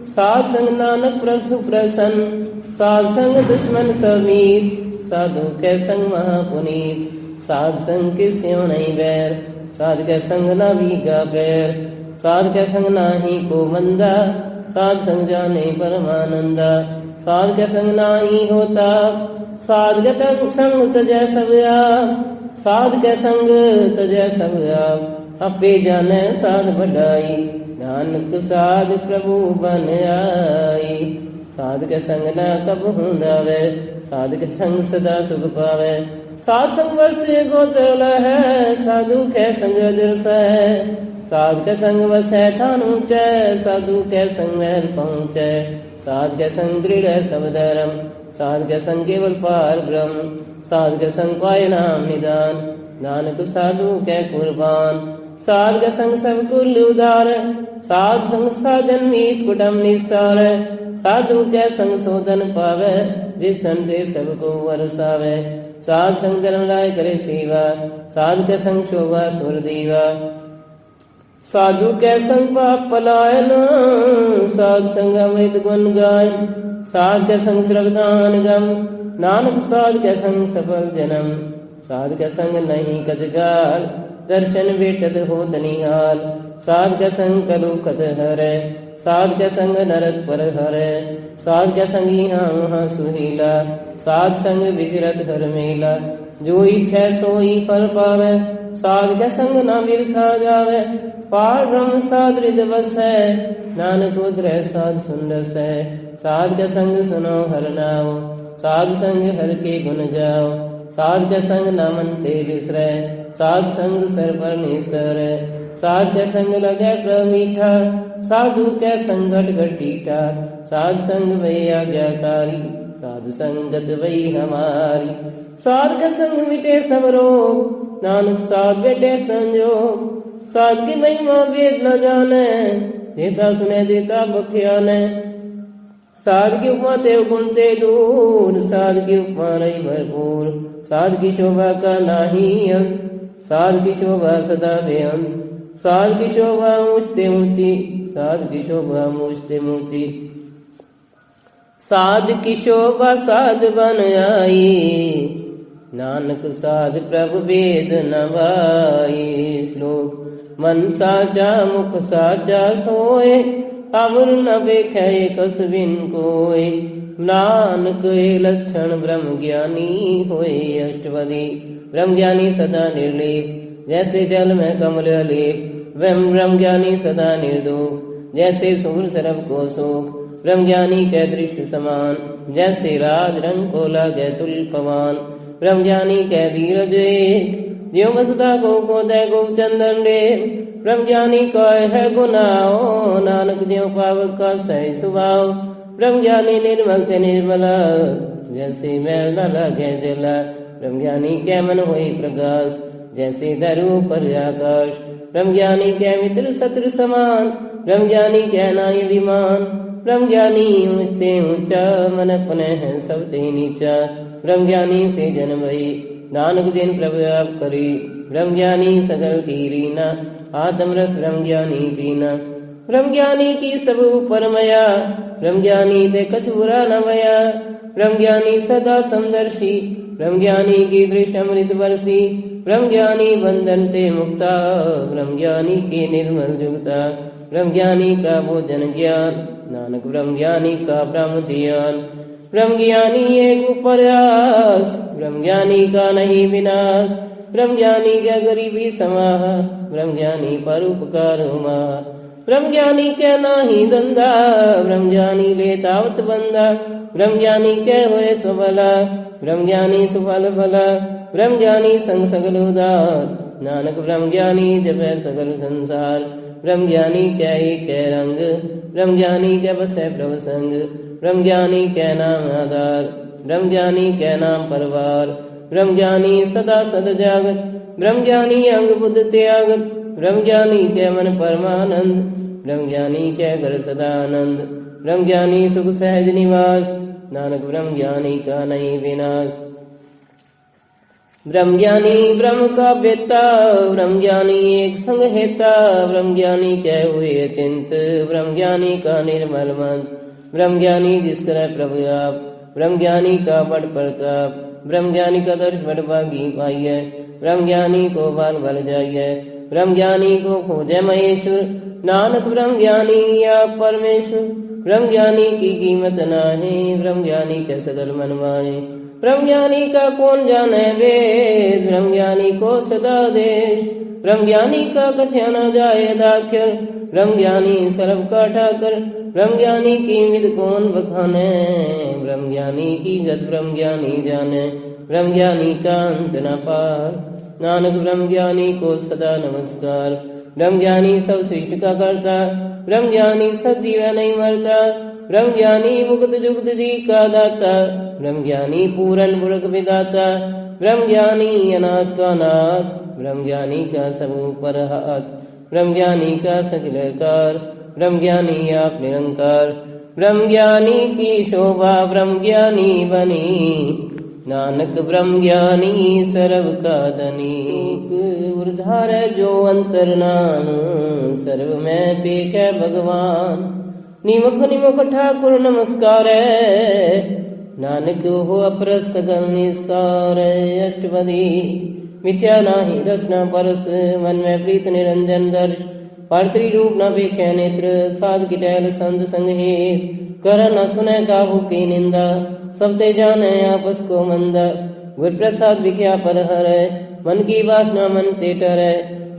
साध संग नानक प्रसु प्रसन्न, साध संग दुश्मन समीर, साधु के संग महापुनीत, साध संग किस्यों नहीं बैर, साध के संग न भीगा पैर, साध के संग नाही को बंदा, साध संग जाने परमानंदा, साध के संग नाही होता, साध के संग तजै सब आप, साध के संग तजै सब आप, अपे जाने साध बढ़ाई, नानक साध प्रभु बन आई। साध के संग न कब हूँ दावे, साध के संग सदा सुख पावे, साध संग वस्त्र गोचर है, साधु के संग दिल है, साध के संग वसै ठान ऊंचे, साधु के संग महल पहुँचे, साध के संग दृढ़ है सब धर्म, साध के संग केवल पार ब्रह्म, साध के संग पाए नाम निदान, नानक साधु के कुर्बान, साध के संग सब कुल उदार, साध संग साधन मीत कुटम निस्तार, साधु के संग शोधन पावे, जिस धन से सबको वरसावे, साध संग जन्म लाय करे सेवा, साध के संग शोभा सुर दीवा, साधु के संग पाप पलायन, साध संग अमृत गुण गायन, साध के संग श्रवदान गम, नानक साध के संग सफल जन्म, साध के संग नहीं कजगाल, दर्शन बेटत होत निहाल, साध के संग कलु कत हरे, साध के संग नरक पर हरे, साध के संग यहाँ वहाँ सुहीला, साध संग विचरत हर मेला, जो इच्छा सोई फल पावे, साध के संग न बिरथा जावे, पार ब्रह्म साध हृदय बस है, नानक उदर साध सुंदस है, साध के संग सुनो हर नाम, साध संग हर के गुण जाओ, साध के संग नामन ते बिसरे, साध संग सर पर निस्तर, साध के संग लगे प्रमीठा, साधु के संगत घटीठा, साध संग वही आज्ञाकारी, साधु संगत वही हमारी, साध के संग मिटे सब रोग, नानक साध बेटे संजोग, साध की महिमा वेद न जाने, देता सुने देता बख्याने, साध की उपमा ते गुण ते दूर, साध की उपमा रही भरपूर, साध की शोभा का नाही अंत, साध की शोभा सदा बेअंत, साध की शोभा ऊंचते ऊंची, साध की शोभा ऊंचते ऊंची, साध की शोभा साध बन आई, नानक साध प्रभु वेद नवाई। श्लोक मन साचा मुख साचा सोए, अवर न बेखे कसबिन कोय, नानक लक्षण ब्रह्म ज्ञानी होए। अष्टपदी ब्रह्म ज्ञानी सदा निर्लेप, जैसे जल में कमल लेप, ब्रह्म ज्ञानी सदा निर्दोष, जैसे सूर सरब को शोक, ब्रह्म ज्ञानी के दृष्ट समान, जैसे राज रंग को लागे तुल पवान, ब्रह्म ज्ञानी के धीरज एक, ज्यों वसुधा को दे गोचंदन रे, ब्रह्म ज्ञानी का है गुनाओ, नानक ज्यों पावक का सही स्वभाव, ब्रह्म ज्ञानी निर्मल से निर्मला, जैसे मैल न लगे जला, ब्रह्म ज्ञानी के मन हुई प्रकाश, जैसे धरु पर आकाश, ब्रह्म ज्ञानी के मित्र शत्रु समान, ब्रह्म ज्ञानी के नाय विमान, ब्रह्म ज्ञानी ऊंचे ऊंचा, मन अपने है सबसे नीचा, ब्रह्म ज्ञानी से जन्म भई, नानक दिन प्रभु आप करी, ब्रह्म ज्ञानी सगल की रीना, आत्म रस ब्रह्म ज्ञानी पीना, ब्रह्म ज्ञानी की सब ऊपर मया, ब्रह्म ज्ञानी ते कछ बुरा न भया, ब्रह्म ज्ञानी सदा समदर्शी, ब्रह्म ज्ञानी की दृष्टि अमृत बरसी, ब्रह्म ज्ञानी बंधन ते मुक्ता, ब्रह्म ज्ञानी के निर्मल जुगता, ब्रह्म ज्ञानी का भोजन ज्ञान, नानक ब्रह्म ज्ञानी का ब्रह्म ध्यान, ब्रह्म ज्ञानी एक प्रयास, ब्रह्म ज्ञानी का नहीं विनाश, ब्रह्म ज्ञानी क्या गरीबी समाह, ब्रह्म ज्ञानी परोपकार हुआ, ब्रह्म ज्ञानी क्या नाही धंधा, ब्रह्म ज्ञानी ले तावत बंदा, ब्रह्म ज्ञानी क्या हुए सुबला, ब्रह्म ज्ञानी सुफल भला, ब्रह्म ज्ञानी संग सगल उदार, नानक ब्रह्म ज्ञानी जपै सगल संसार, ब्रह्म ज्ञानी कै एक रंग, ब्रह्म ज्ञानी कै बसै प्रभ संग, ब्रह्म ज्ञानी कै नाम आधार, ब्रह्म ज्ञानी कै नाम परवार, ब्रह्म ज्ञानी सदा सद जागत, ब्रह्म ज्ञानी अंग बुद्ध त्यागत, ब्रह्म ज्ञानी कै मन परमानंद, ब्रह्म ज्ञानी कै घर सदानंद, ब्रह्म ज्ञानी सुख सहज निवास, नानक ब्रह्म ज्ञानी का नहीं विनाश। ब्रह्म ज्ञानी ब्रह्म का बेता, ब्रह्म ज्ञानी एक संग हेता, ब्रह्म ज्ञानी कै हुए अचिंत, ब्रह्म ज्ञानी का निर्मल मंत्र, ब्रह्म ज्ञानी जिस तरह प्रभु आप, ब्रह्म ज्ञानी का बड़ प्रताप, ब्रह्म ज्ञानी का दर्श बड़ भागी पाइय, ब्रह्म ज्ञानी को बाल बल जाइय, ब्रह्म ज्ञानी को खोजे महेश्वर, नानक ब्रह्म ज्ञानी या परमेश्वर, ब्रह्म ज्ञानी की कीमत नाहे, ब्रह्म ज्ञानी के सकल मनवाए, ब्रह्म ज्ञानी का कौन जाने वेद, ब्रह्म ज्ञानी को सदा देश, ब्रह्म ज्ञानी का कथ्या न जाए दाख्यर, ब्रह्म ज्ञानी सर्व का ठाकर, ब्रह्म ज्ञानी की विद कौन बखाने, ब्रह्म ज्ञानी की गत ब्रह्म ज्ञानी जाने, ब्रह्म ज्ञानी का अंत न पार, नानक ब्रह्म ज्ञानी को सदा नमस्कार, ब्रह्म ज्ञानी सब सृष्टि का करता, ब्रह्म ज्ञानी सजीव नहीं मरता, ब्रह्म ज्ञानी मुक्त जुगत जी का दाता, ब्रह्म ज्ञानी पूरन पुरख विदाता, ब्रह्म ज्ञानी अनाथ का नाथ, ब्रह्म ज्ञानी का सब ऊपर हाथ, ब्रह्म ज्ञानी का सकिलकार, ब्रह्म ज्ञानी आप निरंकार, ब्रह्म ज्ञानी की शोभा ब्रह्म ज्ञानी बनी, नानक ब्रह्म ज्ञानी सर्व का धनी, उर्धार जो अंतर नाम, सर्व में पेख है भगवान, निमुख निमुख ठाकुर नमस्कार है, नानक हो अपर सगल निस्तार, अष्टपदी मिथ्या नाही रसना परस, मन में प्रीत निरंजन दर्श, पार्थी रूप न बेखे नेत्र, साध की टहल संत संग हे, कर न सुने काहू की निंदा, सब ते जाने आपस को मंदा, गुर प्रसाद विख्या पर हरै, मन की वासना मन ते टरै,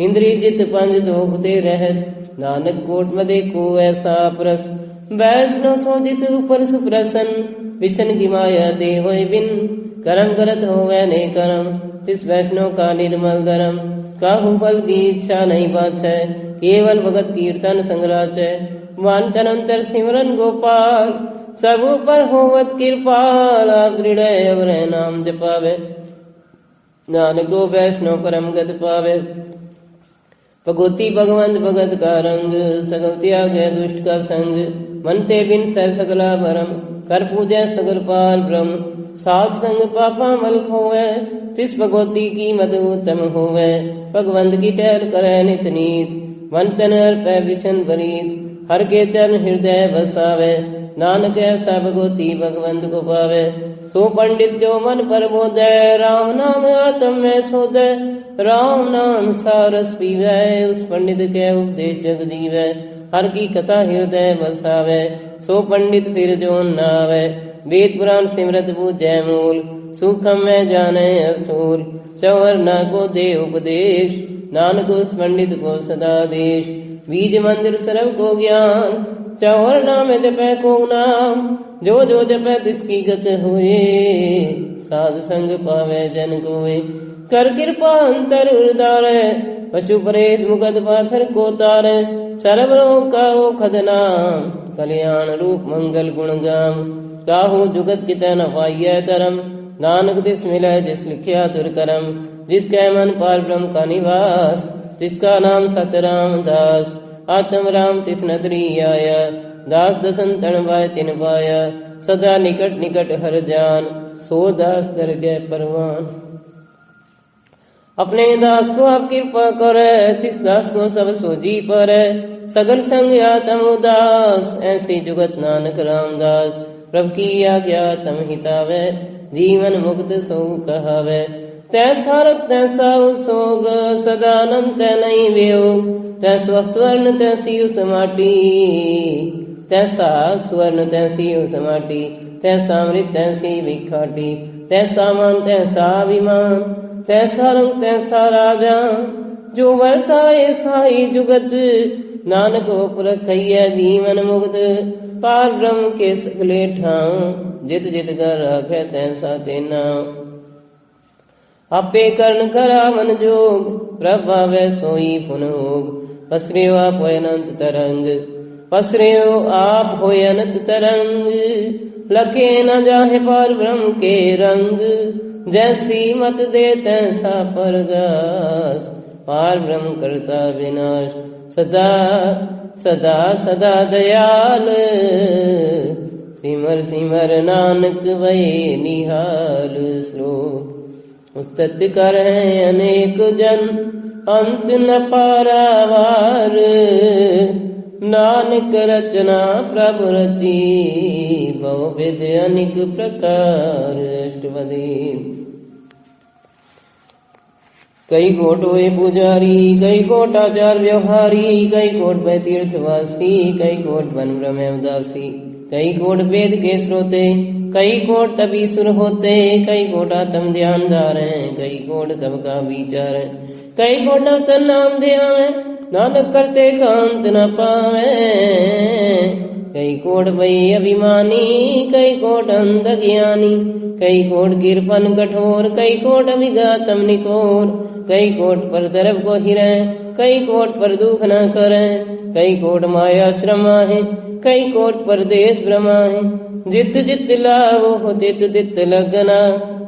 इंद्रिय जित पंज दोखते रहत, नानक कोट में देखो ऐसा प्रस, वैष्णव सो जिस ऊपर सुप्रसन, विष्ण की माया दे होय बिन, करम करत होवे ने करम, तिस वैष्णव का निर्मल धर्म, काहू फल की इच्छा नहीं बाछै, केवल भगत कीर्तन संग्राचै, वांछन अंतर सिमरन गोपाल, सब पर होवत कृपाल, आप दृढ़ अवर नाम जपावे, नानक गो वैष्णव परम गत पावे, भगवती भगवंत भगत का रंग, सगल त्याग है दुष्ट का संग, मन ते बिन सह सकला भरम, कर पूजै सगल पाल ब्रह्म, साध संग पापा मल खोवे, तिस भगवती की मद उत्तम होवे, भगवंत की टहल करे नित नीत, मन तन अर्पै विषन बरीत, हर के चरण हृदय बसावे, नानक ऐसा भगवती भगवंत को पावे, सो पंडित जो मन पर बोधै, राम नाम आत्म में सोधै, राम नाम सारस पीवै, उस पंडित के उपदेश जग दीवै, हर की कथा हृदय बसावे, सो पंडित फिर जो नावे, वेद पुराण सिमरत बूझै मूल, सूखम में जाने असूल, चौर न को दे उपदेश, नानक उस पंडित को सदा देश, बीज मंदिर सर्व को ज्ञान, चौर नाम जपै को नाम, जो जो जपै तिसकी गत हुए, साध संग पावे जन कोय, कर कृपा अंतर उदारे, पशु प्रेत मुगद पाथर को तारे, सर्व रोग का ओखद नाम, कल्याण रूप मंगल गुण गाम, काहू जुगत की तन पाइय तरम, नानक तिस मिलै जिस लिखिया दुर्करम, जिसके मन पार ब्रह्म का निवास, जिसका नाम सतराम दास, आत्म राम तिस नदरी आया, दास दसन तन बाय तिन पाया, सदा निकट निकट हर जान, सो दास दर गए परवान, अपने दास को आप कृपा करे, तिस दास को सब सोजी परे, सगल संग आत्म उदास, ऐसी जुगत नानक रामदास, प्रभु की आज्ञा तम हितावे, जीवन मुक्त सो कहावे, तैसा रख तैसा सोग, सदानंद तै नहीं वियोग, तैसा स्वर्ण तैसी उस माटी, तैसा स्वर्ण तैसी उस माटी, तैसा अमृत तैसी विखाटी, तैसा मान तैसा अभिमान, तैसा रंग तैसा राजा, जो वर्ता ऐसा ही जुगत, नानक पुरखैया जीवन मुक्त, पार ब्रह्म के सकले ठाव, जित जित कर रखे तैसा तेना, आपे कर्ण करा मन जोग, प्रभावे सोई पुन होग, पसरियो आप होए अनंत तरंग, पसरियो आप होए अनंत तरंग, लके न जाहे पार ब्रह्म के रंग, जैसी मत दे तैसा परगास, पार ब्रह्म करता विनाश, सदा सदा सदा दयाल, सिमर सिमर नानक वै निहाल। श्लोक उस्तत कर हैं अनेक जन, अंत न पारावार, नानक रचना प्रभु रची, बहु विध अनेक प्रकार। अष्टपदी कई कोट हुए पुजारी, कई कोट आचार व्यवहारी, कई कोट भय तीर्थवासी, कई कोट वन ब्रह्म उदासी, कई कोट वेद के श्रोते, कई कोट तभी सुर होते, कई कोट आत्म ध्यान धारे, कई कोट तब का विचार, कई कोट नवतन नाम ध्यावे, नानक करते कांत न पावे, कई कोट भई अभिमानी, कई कोट अंध ज्ञानी, कई कोट गिरपन कठोर, कई कोट अभिघातम निकोर, कई कोट पर दरब को हिरे, कई कोट पर दुख न करे, कई कोट माया श्रमा है, कई कोट परदेश भ्रमा है, जित जित लाभो हो तित तित लगना,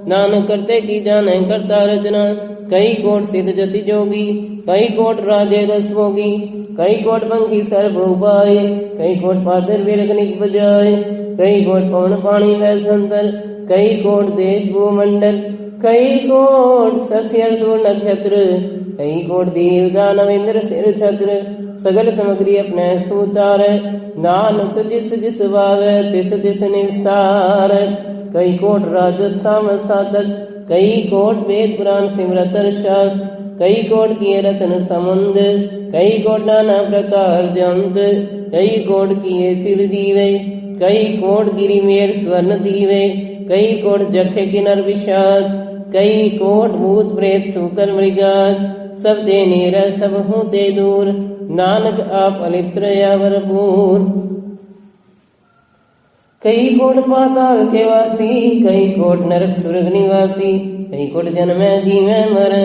नानक करते की जाने करता रचना, कई कोट सिद्ध जति जोगी, कई कोट राजे रस भोगी, कई कोट पंखी सर्व उपाय, कई कोट पातर विरगनिक बजाय, कई कोट पवन पानी वै संतर, कई कोट देश भूमंडल, कई कोट सस्य सूर नक्षत्र, कई कोट दीव दानव इंद्र सिर छत्र, सगल सामग्री अपने सूतार, नानक जिस जिस भावे तिस तिस निस्तार, कई कोट राजस्थान साधक, कई कोट वेद पुराण सिमरत शास्त्र, कई कोट किए रत्न समुंद, कई कोट नाना प्रकार जंत, कई कोट किए तिर दीवे, कई कोट गिरी मेर स्वर्ण दीवे, कई कोट जखे किनर विषाद, कई कोट भूत प्रेत सुकर मृगाद, सब दे नीर सब होते दूर, नानक आप अलिप्त या भरपूर। कई कोट पाताल के वासी, कई कोट नरक सुरग निवासी, कई कोट जन्मे जीवे मरे,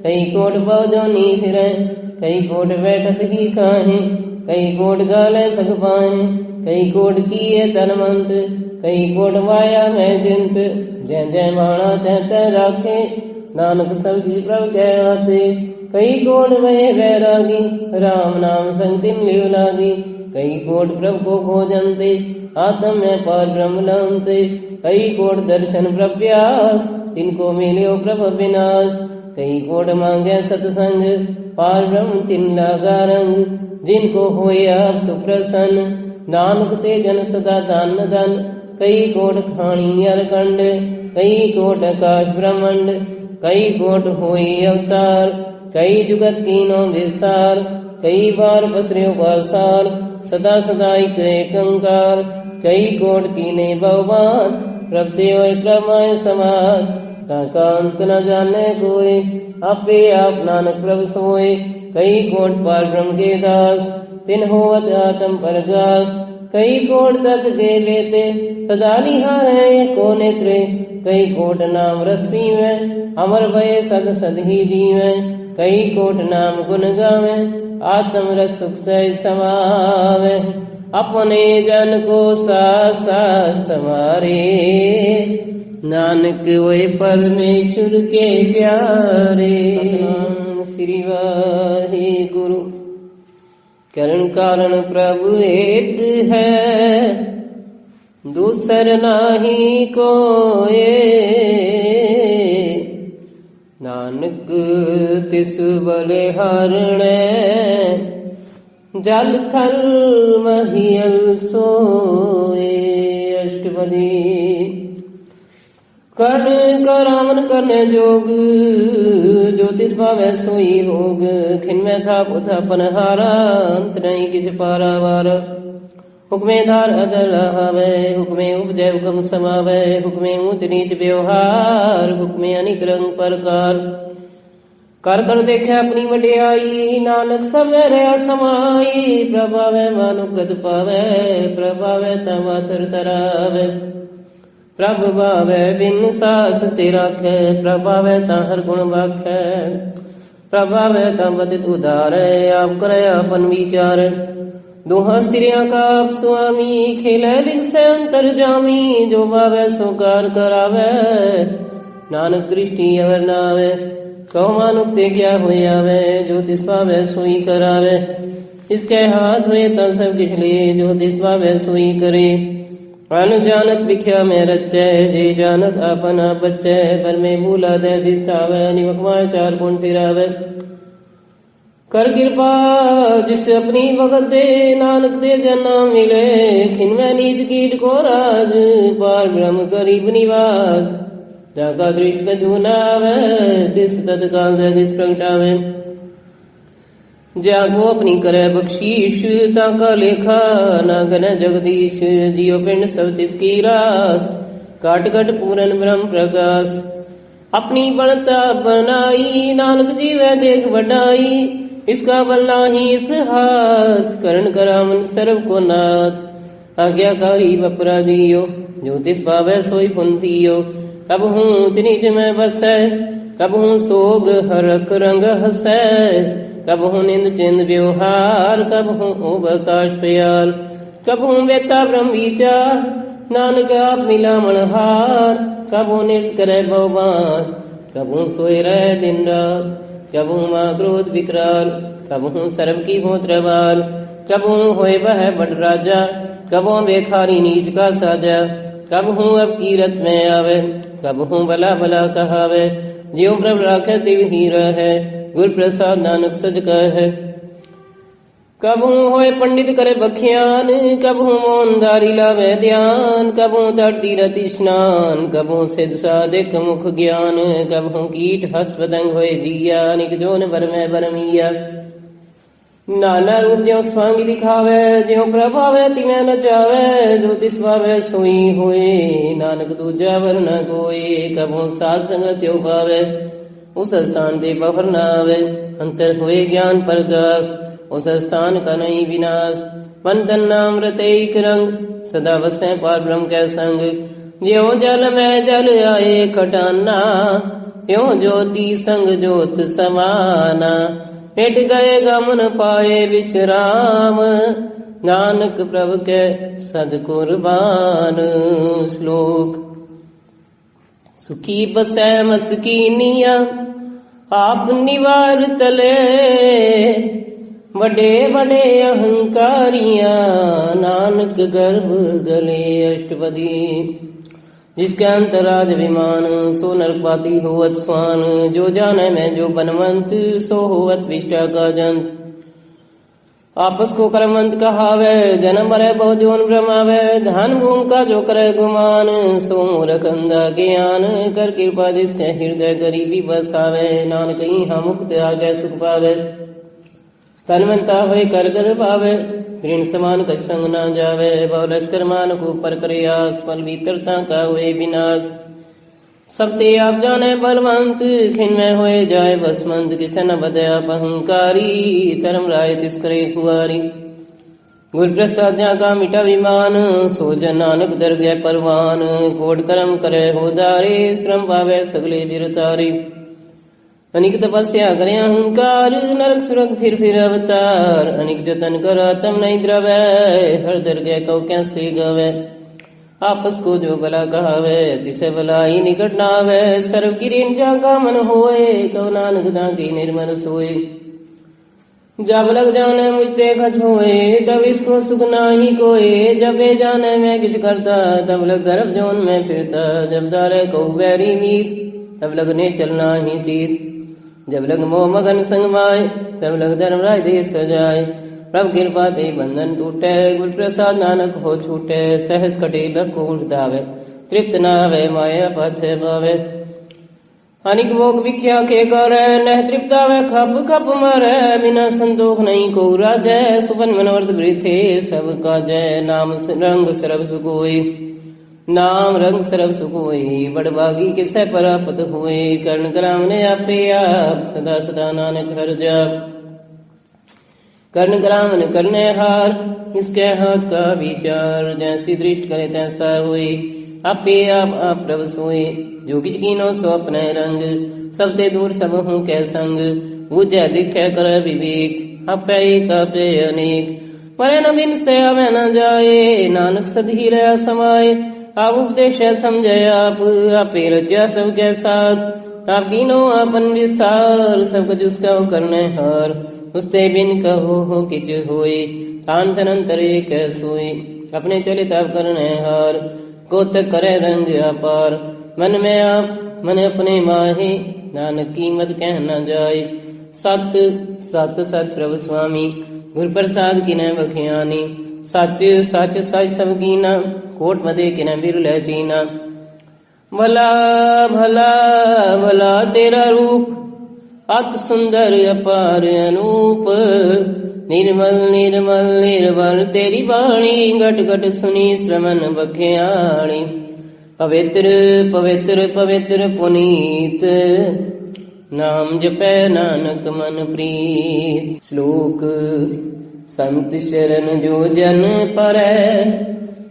कई कोट बहुजोनी फिरे, कई कोट बैठत ही काहे, कई कोट गाले थक पाए, कई कोट किए तनमंत, कई कोट माया में चिंत, जय जय माणा तय तय राखे, नानक सब जी प्रभ कहते, कई कोट भय वैरागी, राम नाम संग लिव लागी, कई कोट प्रभ को खोजनते, आत्म में पार ब्रह्म लंते, कई कोट दर्शन प्रभ्यास, तिनको मिलियो प्रभ विनाश, कई कोट मांगे सत्संग, पार ब्रह्म तिन लागा रंग, जिनको होए आप सुप्रसन्न, नानक ते जन सदा दान धन, कई कोट खाणी अरकंड, कई कोट आकाश ब्रह्मंड, कई कोट होई अवतार, कई जुगत कीनो विस्तार, कई बार पसरियो पासार, सदा सदा एक अंकार, कई कोट कीने बहुबात, प्रभते होए प्रमाय समाज, ताका अंत न जाने कोई, आपे आप नानक प्रभ सोए, कई कोट पार ब्रह्म के दास, तिन होवत आत्म परगास, कई कोट तक दे लेते, सदा निहारे को नेत्रे, कई कोट नाम रस पीवे, अमर भय सद सद ही जीवे, कई कोट नाम गुण गावे, आत्म रस सुख सह समावे, अपने जन को साथ साथ समारे, नानक वे परमेश्वर के प्यारे। श्री वाहे गुरु करण कारण प्रभु एक है, दूसर नाही कोए, नानक तिस बले हरणे, जल थल महियल सोए। अष्टपदी कर्ण करामन करने जोग, ज्योतिष पावे सोई होग, खिन था पुथा पनहारा, अंत नहीं किस पारावार, हुक्मे धार अदल हवे, हुक्मे उपजय हुक्म समावे, हुक्मे ऊंच नीच व्यवहार, हुक्मे अनिक रंग प्रकार, कर कर देखे अपनी वड्याई, नानक सब रहा समाई, प्रभावे मानुगत पावे, प्रभावे तमाथर तरावे, प्रभ भावे बिन सास ते राखे, प्रभावे ता हर गुण बाखे, प्रभावै तब बदित उदारै आप करे अपन विचार दोहा सिरिया का आप स्वामी खेलै विगसै अंतर जामी जो भावै सो कार करावै नानक दृष्टि अवर नावै कहो मानुक ते क्या होय आवे जो तिस पावै सोई करावे इसके हाथ हुए तब सब किछ ले जो तिस पावै सोई करे अन जानत विख्या में रचै जे जानत आपन आप बच्चै पर में भूला दे दिस्तावै निमक माय चार गुण फिरावै कर कृपा जिस अपनी भगत दे नानक दे जना मिले खिनमै नीच कीट को राज पार ब्रह्म करीब निवास जाका दृष्ट कछु नावै दिस तत्काल से दिस प्रगटावे जागो अपनी करे बख्शीश ताका लेखा ना गन जगदीश जियो पिंड सब तिसकी रास काट काट पूरन ब्रह्म प्रकाश अपनी बनता बनाई नानक जी वह देख बढ़ाई इसका बल नाही इस हाथ करण करामन सर्व को नाथ आज्ञाकारी अपराधियो जो तिस पावै सोई पुंथियो कब हूँ निज में बसै कब हूँ सोग हरक रंग हसै कब हूँ निंद चिंद व्यवहार कब हूँ ओबकाश प्याल कब हूँ बेता ब्रह्म विचार नानक आप मिला मनहार कब हूँ नृत्य करे बहुबान कब हूँ सोए रहे दिन रात कब हूँ माँ क्रोध विकराल कब हूँ सर्व की भोत्रवाल कब हूँ होए वह बड़ राजा कब हूँ बेखारी नीच का साजा कब हूँ अब कीरत में आवे कब हूँ भला भला कहावे ज्यों प्रभ राखे तिव ही रहे गुर प्रसाद नानक सज कहे कब हूँ होए पंडित करे बख्यान कब हूँ मौनदारी लावे ध्यान कब हूँ तट तीरथ स्नान कब हूँ सिद्ध साधिक मुख ज्ञान कब हूँ कीट हस्त पतंग होए जिया निक जोन बर में बरमिया नाना रूप ज्यों स्वांग दिखावे ज्यों प्रभावे तिमें नचावे जो तिस पावे सोई होए नानक दूजा वर न कोई कब हूँ साध संगत त्यो पावे उस स्थान से बफर न आवे अंतर हुए ज्ञान प्रकाश उस स्थान का नहीं विनाश मन तन नाम रतेक रंग सदा बसे पार ब्रह्म के संग ज्यों जल में जल आए खटाना त्यों ज्योति संग ज्योत समाना मिट गए गमन पाए विश्राम नानक प्रभु के सद कुर्बान श्लोक सुखी बसै मस्कीनिया आप निवार तले बड़े बड़े अहंकारिया नानक गर्भ गले अष्टपदी जिसके अंतराज विमान सो नरपाती होवत स्वान जो जाने में जो बनवंत सो होवत विष्टा का जंत आपस को कर्मंत कहावे जन्म मरे बहुजोन भ्रमावे धन भूम का जो करे गुमान सो मूर्ख अंधा ज्ञान कर कृपा जिसके हृदय गरीबी बसावे नानक यहाँ मुक्त आगे सुख पावे तनवंता हुए कर कर पावे ऋण समान कछ संग न जावे बहु लश्कर मान को पर प्रयास फल भीतरता का हुए विनाश सब ते आप जाने बलवंत खिन में होए जाए बसमंत किसन बदया अहंकारी धर्म राय तिस्करे कुआरी गुर प्रसाद जा का मिटा विमान सो जन नानक दर गए परवान कोट कर्म करे होदारे श्रम पावे सगले बिरतारी अनिक तपस्या करे अहंकार नरक सुरग फिर अवतार अनिक जतन करा तम नहीं द्रवे हर दर गए कौ कैसे गवे आपस को जो भला कहावे तिसे भलाई निकट नावे सर्व किरीन जा का मन होए कौ नानक दांगी निर्मल सोए जब लग जाने मुझते खच होए तब इसको सुख नाही कोए जब वे जाने में किछ करता तब लग गर्भ जोन में फिरता जब दारे को बैरी मीत तब लगने चलना ही जीत जब लग मोह मगन संग माए तब लग धर्म राय देश सजाए प्रभ कृपा ते बंधन टूटे गुर प्रसाद नानक हो छूटे सहस कटे लख उठ दावे तृप्त नावे माया पाछे पावे अनिक भोग विख्या के करे नह तृप्तावे खप खप मरे बिना संतोष नहीं को राजै सुपन मनोरथ वृथे सब काजै नाम रंग सरब सुकोई नाम रंग सरब सुकोई बड़भागी किसे परापत हुए कर्ण ग्राम ने आपे आप सदा सदा नानक हर जाप कर्ण ग्राम ने करने हार इसके हाथ का विचार जैसी दृष्टि करे तैसा हुई आपे आप प्रभ सोए जो किच कीनो सो अपने रंग सबते दूर सब हूँ कै संग बूझे दिखे करे विवेक आपे एक आपे अनेक मरे न बिन से आवे न जाए नानक सदही रहा समाये आप उपदेश समझे आपे रचा सबके साथ आप कीनो अपन विस्तार सब कुछ उसका करने हार उसते बिन कहो हो किच होए तान तनंतर एक सोए अपने चलित आप करने हार कोत करे रंग अपार मन में आप मन अपने माहे नानक कीमत कह न जाए सत सत सत प्रभु स्वामी गुर प्रसाद की न बखियानी सच सच सच सब कीना कोट मदे की न बिरले चीना भला भला भला तेरा रूप अत सुंदर अपार अनूप निर्मल निर्मल निर्मल तेरी बाणी घट घट सुनी श्रवण बखियाणी पवित्र पवित्र पवित्र पुनीत नाम जपै नानक मन प्रीत श्लोक संत शरण जो जन परै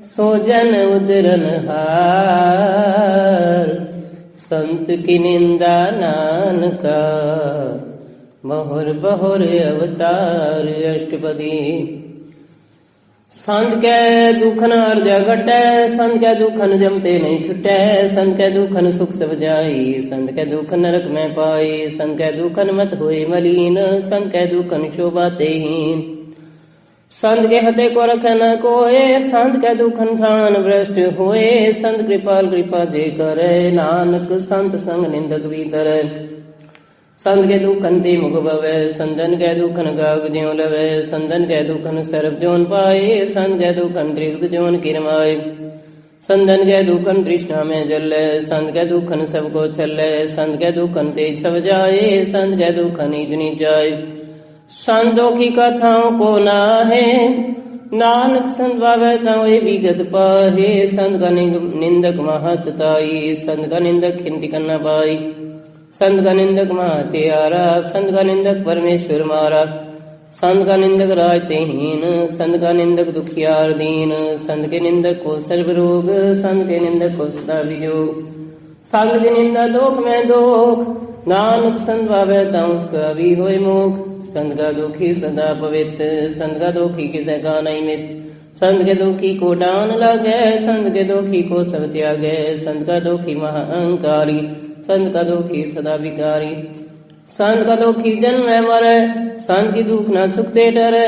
सो जन उदरन हार संत की निंदा नानका बहुर बहुर अवतार अष्टपदी संत के दुखन अर्जा घटै संत के दुखन जमते नहीं छुटै संत के दुखन सुख सब जाई संत के दुख नरक में पाई संत के दुखन मत होए मलिन संत के दुखन शोभाते हीन संत के हते को रख न कोए संत के दुखन थान भ्रष्ट होए संत कृपाल कृपा जे करे नानक संत संग निंदक भीतर संत के दुखन ते मुख भवे संतन के दुखन गाग ज्यों लवे संतन के दुखन सर्व जोन पाए संत के दुखन त्रिगुत जोन किरमाए संतन के दुखन तृष्णा में जले संत के दुखन सबको छले संत के दुखन तेज सब जाए संत के दुखन इतनी जाए संतों की कथाओं को ना है नानक संत भावे तावे विगत पाहे संत का निंदक महत्ताई संत का निंदक खिंती करना पाई संत का निंदक महात्यारा संत का निंदक परमेश्वर मारा संत का निंदक राजतेहीन संत का निंदक दुखियार दीन संत के निंदक को सर्व रोग संत के निंदक को सदा वियोग संत की निंदा दोख में दोख नानक संत भावे ताऊ उसका भी होए मोख संत का दुखी सदा पवित्र संत का दुखी किसे का नहीं मित संत के दुखी को डान लगे संत के दुखी को सब त्यागे संत का दुखी महाअहंकारी संत का दुखी सदा विकारी संत का दुखी जन्म में मरे संत की दुख न सुखते डरे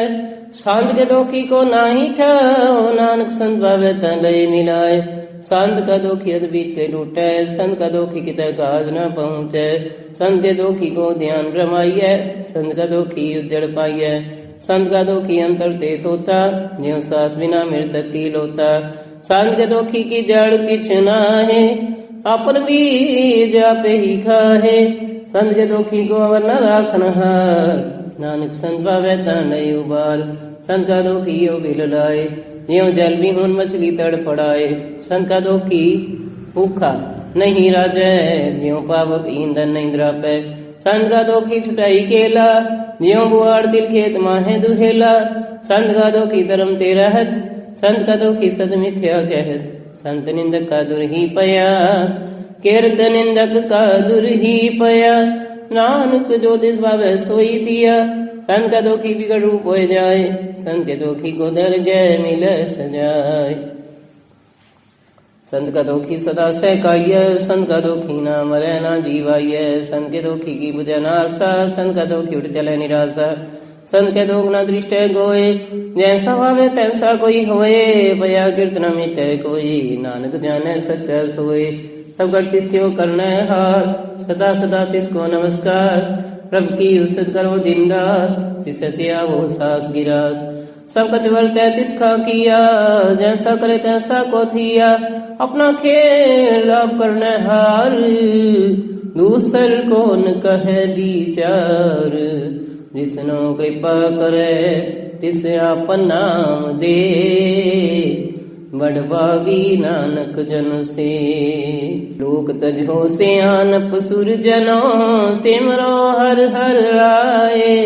संत के दुखी को ना ही ठो नानक संत भावे तय मिलाए संत का दुखी अद्भुत के लूटे संत का दुखी की काज न पहुँचे संत के दुखी को ध्यान रमाइए संत का दुखी उजड़ पाइए संत का दुखी अंतर तेत होता ज्यों सास बिना मृतक की लोता संत के दुखी की जड़ किछ ना है अपन बीज आपे ही खाहे संत के दुखी को अवर न राखन हार नानक संत भावे नहीं उबार संत का दुखी यो बिल लाए यो जल बिहुन मछली तड़ पड़ाए संत का दुखी भूखा नहीं राजे ज्यो पावक ईंधन नहीं द्रापे संत का दुखी छुटाई केला ज्यो बुआड़ दिल खेत माहे दुहेला संत का दुखी धर्म ते रहत संत का दुखी सद मिथ्या कहत संत निंदक का दुर ही पया कीर्त निंदक का दुर ही पया नानक जो दिस भावे सोई थिया संत का दुखी बिगड़ रूप हो जाए संत के दुखी को दर जय मिल सजाए संत का दुखी सदा सहकाइय संत का दुखी ना मरे ना जीवाइय संत के दुखी की बुझे ना आशा संत का दुखी उठ चले निराशा संत के दुख न दृष्ट गोए जैसा भावे तैसा कोई होए भया कीर्तन मिटे कोई नानक जाने सच्चा सोए सब गढ़ किसको करना है हार सदा सदा तिसको नमस्कार प्रभु की उस्तत करो दिन रात जिसे दिया वो सास गिरास सब कछ वर्तै तिसका किया जैसा करे तैसा को थिया अपना खेल अब करने हार दूसर को न कहे विचार जिसनो कृपा करे तिस आपन नाम दे बड़भागी नानक जन से लोक तजो से आनप सुर जनों सिमरो हर हर आए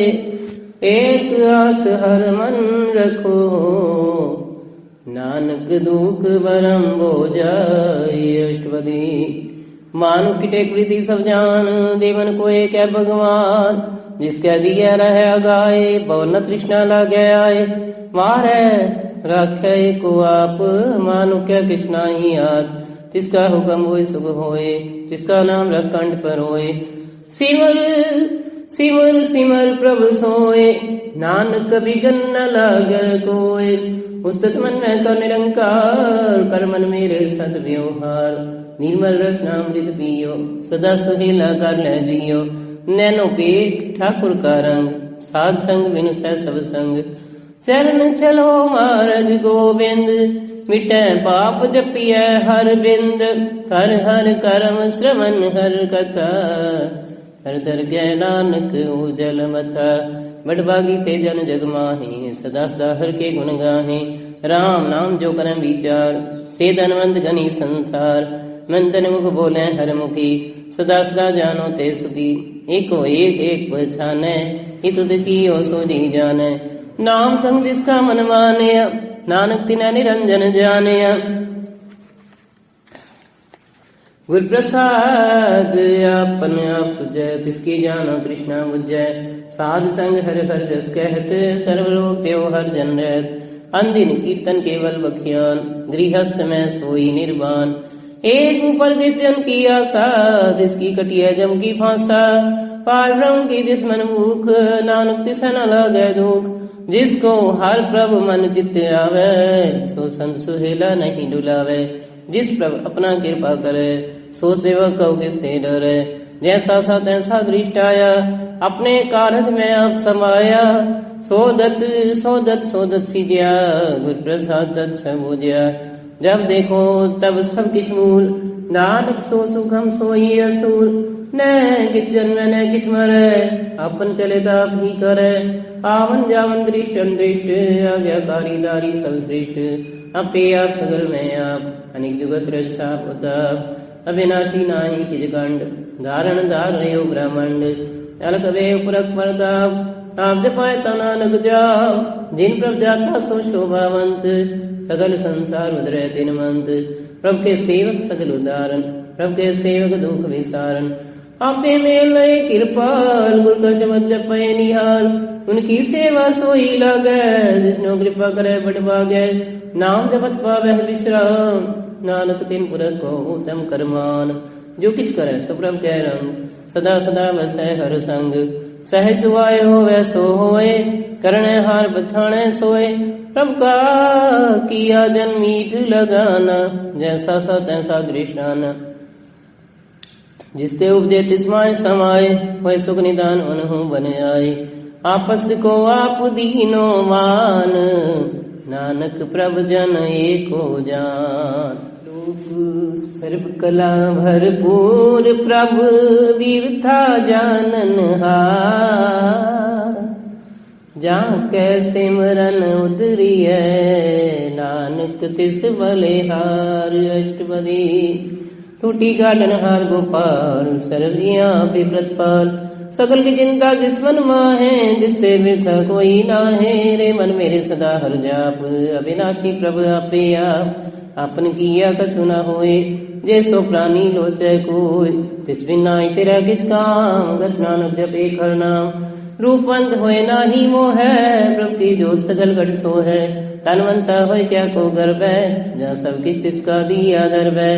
एक आस हर मन रखो नानक दुख भरम हो जाए अष्टपदी मानु की टेक प्रीति सब जान देवन को एक है भगवान जिसके दिया रहे अगाए, बहु न तृष्णा लागे आए, मारे राखे को आप, मानो क्या कृष्णा ही याद, जिसका हुक्म होए सुख होए, जिसका नाम रख कंठ पर होए, सिमर सिमर सिमर प्रभु सोए, नानक बिगन न लागे कोय, उस्तत मन में कर निरंकार, कर मन मेरे सद व्यवहार, निर्मल रस नामृत पियो, सदा सुहेला कर ले जियो, नैनो पेट ठाकुर का रंग, साध संग बिनु सह सब संग, चरण चलो मार्ग गोविंद, मिटे पाप जपिय हर बिंद, हर हर करम श्रवण हर कथा, हर दर गै नानक उजल मथा, बड़भागी थे जन जग माहे, सदा सदा हर के गुण गाहे, राम नाम जो करम विचार, से धनवंत घनी संसार, मंदन मुख बोले हर मुखी, सदा सदा जानो ते सुखी, एको एक एक पहचाने, तुद की ओ सोजी जाने, नाम संग जिसका मन माने, नानक तिना निरंजन जाने, गुर प्रसाद आपन आप सुजय, तिसकी जानो कृष्णा बुझय, साध संग हर हर जस कहत, सर्वरोग त्यो हर जन रहत, अंदिन कीर्तन केवल बख्यान, गृहस्थ में सोई निर्वाण, एक ऊपर जिस जन की आशा, जिसकी कटिया जम की फांसा, पार ब्रह्म की जिस मन मुख, नानक तिस न लागे दुख, जिसको हर प्रभु मन चित्त आवे, सो संत सुहेला नहीं डुलावे, जिस प्रभु अपना कृपा करे, सो सेवक कहो किससे डरे, जैसा सा तैसा दृष्ट आया, अपने कारज में आप समाया, सोदत सोदत सोदत सीधिया, गुर प्रसाद दत्त सबूजिया, जब देखो तब सब किछ मूल, नानक सो सुखम सोई असूल, न किछ जन्म न किछ मरे, अपन चले ताप ही करे, आवन जावन दृष्ट अनदृष्ट, आज्ञाकारी दारी सब श्रेष्ठ, अपे आप सगल में आप, अनेक जुगत रज साप उताप, अविनाशी नाहि किज कंड, धारण धारयो ब्रह्मांड, अलक वेव पुरख प्रताप, आप जपाए ता नानक जाप, जिन प्रभ जाता सो शोभावंत, सगल संसार उदरे दिन मंत, प्रभ के सेवक सगल उदाहरण, प्रभ के सेवक दुख विसारण, आपे मेल लय कृपाल, गुर का शब्द जपय निहाल, उनकी सेवा सोई लागे, जिसनो कृपा करे बड़ भागे, नाम जपत पावे विश्राम, नानक तिन पुरख को उत्तम करमान, जो किछ करे सो प्रभ के रंग, सदा सदा वसै हर संग, सहज सुवाय होवे सो होए, करणे हार बछाणे सोए, प्रभ का किया जन मीठ लगाना, जैसा सा तैसा दृष्टाना, जिसते उपजे तिसमाय समाये, वह सुख निदान उन्हों बन आए, आपस को आप दीनो मान, नानक प्रभ जन एको जान, रूप सर्व कला भरपूर, प्रभ दीर्था जानन हार, जहाँ कैसे मरन उदरिय, नानक तिस बलिहार, अष्टपदी टूटी गालन हार गोपाल, सर्वियां पे प्रतिपाल, सकल की चिंता जिस मन माहे, जिसते वृथा कोई नाहे, रे मन मेरे सदा हर जाप, अविनाशी प्रभु आपे आप, आपन किया कछु न होए, जैसो प्राणी लोचय कोय, तिस बिना तेरा किस काम, गत नानक जपे हर नाम, रूपवंत होए नाही मोह, प्रभु की जोत सगल घट सो है, तनवंता होए क्या को गर्भ है, जहाँ सब किछ तिसका दिया दर्भ है,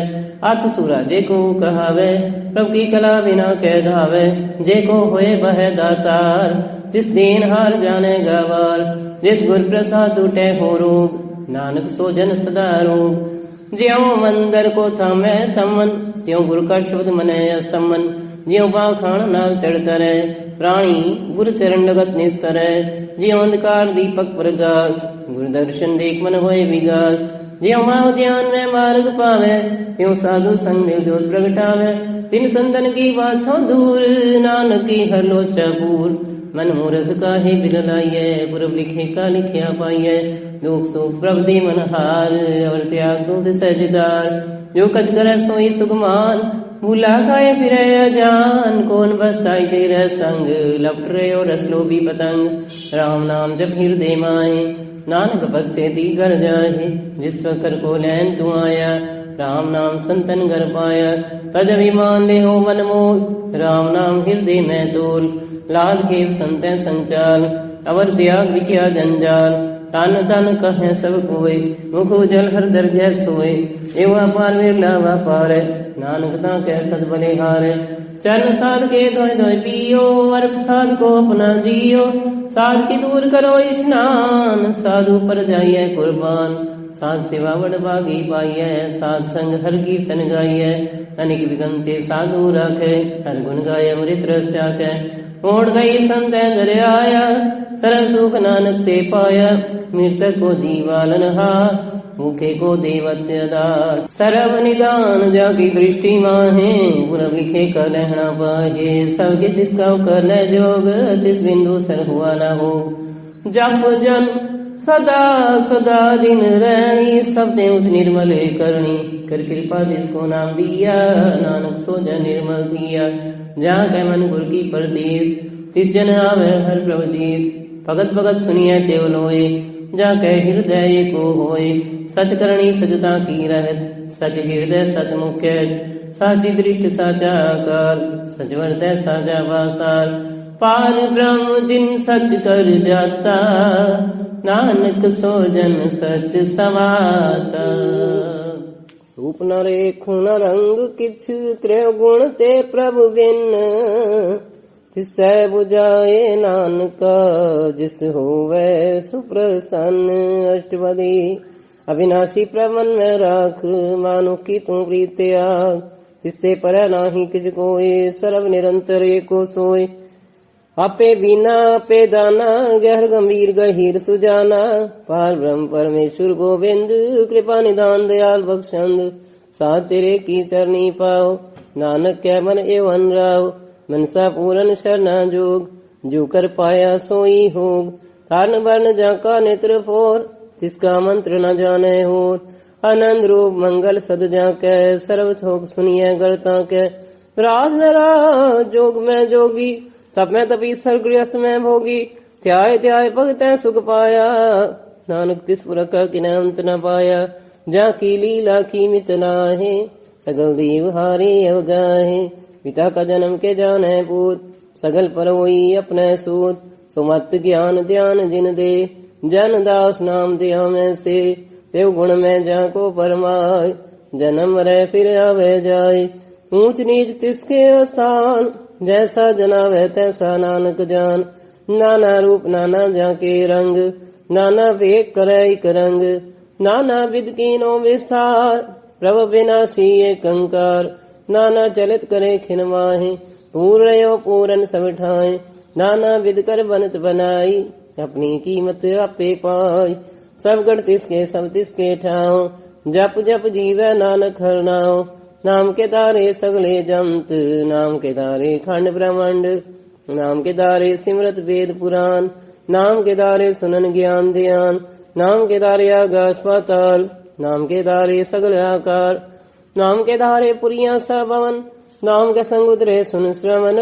अत सुरा जेको कहावे, प्रभु की कला बिना कह धावे, जेको होए वह दातार, जिस दीन हार जाने गवार, जिस गुर प्रसाद टूटे हो रोग, नानक सो जन सदा रोग, ज्यों मंदर को थामे तमन, त्यों गुरु का शब्द मने स्तमन, ज्यों पाखाण नाल चढ़ता रहे, प्राणी गुरु चरण लगत निस्तरे, ज्यों अंधकार दीपक प्रकाश, गुरु दर्शन देख मन होए विगास, ज्यों माव ध्यान में मार्ग पावे, त्यों साधु संग में ज्योत प्रगटावे, तिन संतन की बाछों दूर, नानक की हर लोचा पूर, मन मूर्ख काहे बिललाइए, पूर्व लिखे का लिखिया पाइए, दुख सुख प्रभ दी मन हार, और त्याग दूध सहजदार, जो कछ करे सोई सुगमान, भूला खाए फिरे अजान, कौन बसताई तेरा संग, लपट रहे और रसलोभी पतंग, राम नाम जब हृदय माए, नानक पद से दी कर जाए, जिस कर को लैन तू आया, राम नाम संतन घर पाया। तज अभिमान ले हो मन मोल, राम नाम हृदय में तोल। लाल खेव संत संचाल, अवर त्याग विख्या जंजाल। तान तान कहे सब कोय, मुख जल हर दर्जय सोए। एवा पार विरला व्यापार, नानक ताके सद बलिहार। चरण साध के धोय धोय पियो, अर्प साध को अपना जियो। साध की दूर करो स्नान, साधु पर जाइए कुर्बान। साध सेवा बड़ भागी पाइय, साध संग हर कीर्तन गाइय। अनेक विगंते साधु राखे, हर गुण गाय अमृत रस चाखे। ओढ़ गई संत दर आया, सरल सुख नानक ते पाया। मृतक को दीवालन हार, भूखे को देवत्य दार। सर्व निदान जाकी दृष्टि माहे, पूरब लिखे कर रहना पाहे। सबके जिसका कर न जोग, तिस बिंदु सर हुआ न हो। जप जन सदा सदा दिन रहनी, सब ते उस निर्मल करनी। कर कृपा जिसको नाम दिया, नानक सो जन निर्मल दिया। जहाँ कह मन गुर की प्रतीत, तिस जन आवे हर प्रवजीत। भगत भगत सुनिए देव लोए, जा कह हृदय को होए। सच करणी सजता की रहत, सच हृदय सच मुख्य। साची दृष्टि साचा आकार, सच वर्तय साचा वासार। पार ब्रह्म जिन सच कर जाता, नानक सो जन सच समाता। रूप न रेखु न रंग किछ, त्रय गुण ते प्रभु बिन। जिससे बुझाए नानका, जिस होवे सुप्रसन्न। अष्टपदी अविनाशी प्रमन में राख, मानो की तू प्रीत त्याग। जिससे पर नाही किछ कोय, सर्व निरंतर एको सोय। आपे बिना आपे दाना, गहर गंभीर गहीर सुजाना। पार ब्रह्म परमेश्वर गोविंद, कृपा निदान दयाल बख्शंद। साथ तेरे की चरनी पाओ, नानक कै मन एवं राव। मनसा पूरन शरणा जोग, जो कर पाया सोई होग। तारन वर्ण जाका नेत्र फोर, जिसका मंत्र न जाने होर। आनंद रूप मंगल सद जाके, सर्व थोक सुनिए गरता के। राज में राज, जोग में जोगी, तप में तपीसर गृहस्थ में भोगी। त्याय त्याय भगत सुख पाया, नानक तिस पुरख किन अंत न पाया। जा की लीला की मित नाहे, सगल देव हारे अवगाहे। पिता का जन्म के जाने पूत, सगल पर वही अपने सूत। सुमत ज्ञान ध्यान जिन दे, जन दास नाम दिया में से। देव गुण में जाको परमाय, जन्म रह फिर आवे जाय। ऊंच नीच तिसके स्थान, जैसा जनावे तैसा नानक जान। नाना रूप नाना जाके रंग, नाना भेद करे एक रंग। नाना विद कीनो विस्तार, प्रभु विनाशी एक कंकार। नाना चलित करे खिन माहे, पूर्णयो पूरन सब ठाए। नाना विद कर बनत बनाई, अपनी कीमत आपे पाई। सब गण तिसके सब तिसके ठाओ, जप जप जीवै नानक हर नाओ। नाम के दारे सगले जंत, नाम के दारे खंड ब्रह्मांड। नाम के दारे सिमरत वेद पुराण, नाम के दारे सुनन ज्ञान ध्यान। नाम के दारे आकाश पाताल, नाम के दारे सगल आकार। नाम के धारे पुरिया सभवन, नाम के संग उतरे सुन श्रवण।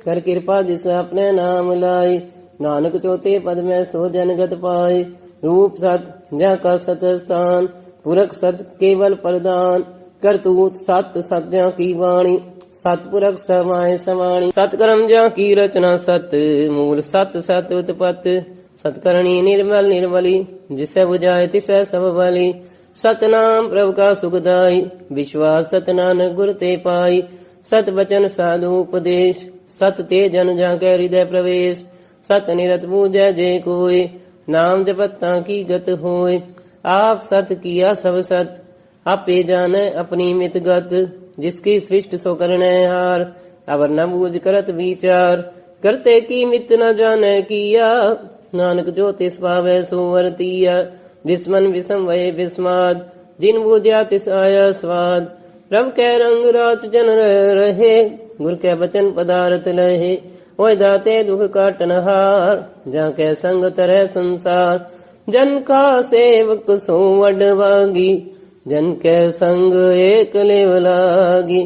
कर कृपा जिस अपने नाम लाए, नानक चौथे पद में सो जनगत पाए। रूप सत जाका सत स्थान, पुरख सत केवल प्रदान। करतूत सत सत्या की वाणी, सतपुरख समाय समाणी। सतकर्म जा की रचना सत, मूल सत सत उत्पत्त। सतकरणी निर्मल निर्मली, जिससे बुझाए तिसै सब बली। सतनाम प्रभु का सुखदाई, विश्वास सत नानक गुर ते पाई। सत वचन साधु उपदेश, सत ते जन जाके हृदय प्रवेश। सत निरत पूजै जे कोय, नाम जपता की गत होय। आप सत किया सब सत, आपे जाने अपनी मित गत। जिसकी सृष्ट सो करने हार, अवर न बूझ करत विचार। करते की मित न जाने किया, नानक जो तिस पावे सो वर्तिया। जिस मन विषम वये विस्माद, जिन बूझा तिस आया स्वाद। प्रभ के रंग राच जन रहे, गुर के बचन पदार्थ लहे। ओय दाते दुख काटन हार, जाके संग तरह संसार। जन का सेवक सो वडभागी, जन के संग एक लेव लागी।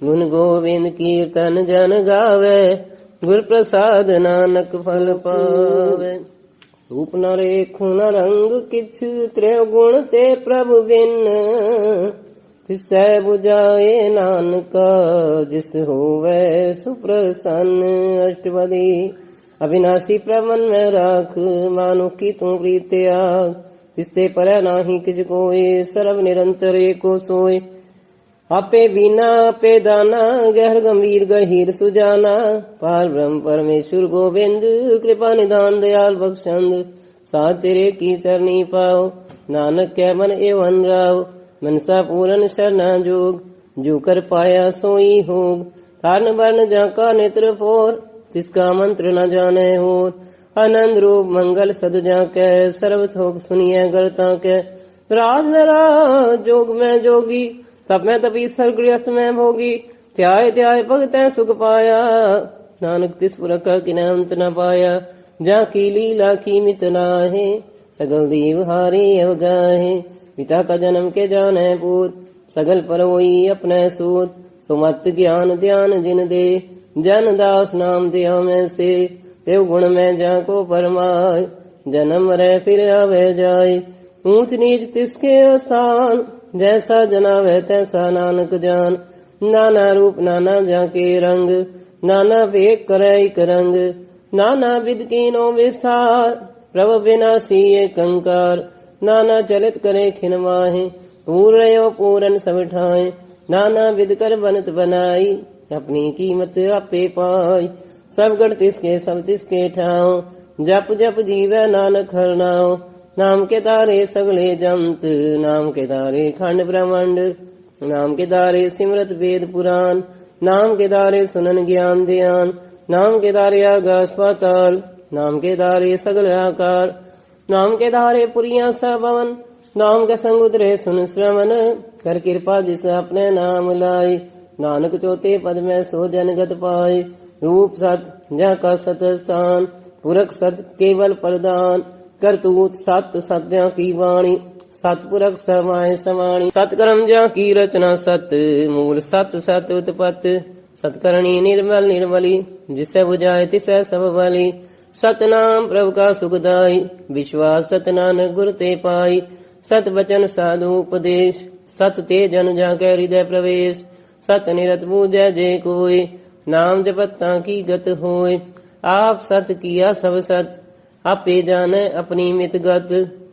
गुण गोविंद कीर्तन जन गावे, गुर प्रसाद नानक फल पावे। रूप न रेखु न रंग किछ, त्रय गुण ते प्रभु बिन। तिसै बुझाए नानक जिस होवे सुप्रसन्न। अष्टपदी अविनाशी प्रमन में राख मानो की तू प्रीत त्याग। तिसते पर नाही किछ कोय सर्व निरंतर एको सोय। आपे बीना आपे दाना गहर गंभीर गहीर सुजाना। पार ब्रह्म परमेश्वर गोविंद कृपा निधान दयाल बख्शंद। साथ तेरे की चरनी पाओ नानक कै मन एवं राव। मनसा पूरन शरणा जोग जो कर पाया सोई होग। कारण वर्ण जाका नेत्र फोर तिसका मंत्र न जाने होर। आनंद रूप मंगल सद जाके सर्व थोक सुनिए गरता के। राज में राज जोग में जोगी तप में तपी गृहस्थ में भोगी। त्याय त्याय भगत सुख पाया नानक तिस पुरख किन्ह अंत न पाया। जा की लीला की मित नाहे सगल देव हारे अवगाहे। पिता का जन्म के जाने पूत सगल पर वही अपने सूत। सुमत ज्ञान ध्यान जिन दे जन दास नाम दिया में से। देव गुण में जा को परमाय जन्म रह फिर आवे जाय। ऊंच नीच तिसके स्थान जैसा जनावे तैसा नानक जान। नाना रूप नाना जाके रंग नाना भेद करे एक रंग। नाना विद कीनो विस्तार प्रभु विनाशी एक कंकार। नाना चलित करे खिन माहे पूर्णयो पूरन सब ठाए। नाना विद कर बनत बनाई अपनी कीमत आपे पाई। सब गढ़ तिसके सब तिसके ठाओ जप जप जीवे नानक हर नाओ। नाम के दारे सगले जंत नाम के दारे खंड ब्रह्मांड। नाम के दारे सिमरत वेद पुराण नाम के दारे सुनन ज्ञान ध्यान। नाम के दारे आकाश पाताल नाम के दारे सगल आकार। नाम के दारे पुरिया सा भवन नाम के संग उतरे सुन श्रवण। कर कृपा जिस अपने नाम लाए नानक चौथे पद में सो जनगत पाए। रूप सत जा का सत स्थान पुरख सत केवल प्रदान। करतूत सत सत्या की वाणी सतपुरख समाय समाणी। सतकर्म जा की रचना सत मूल सत सत उत्पत्त। सतकरणी निर्मल निर्मली जिसे बुझाए तिसे सब बली। सतनाम प्रभु का सुखदाई विश्वास सत नानक गुर ते पाई। सत वचन साधु उपदेश सत ते जन जाके हृदय प्रवेश। सत निरत बूझे जे कोय नाम जपता की गत होय। आप सत किया सब सत आपे जाने अपनी मित गत।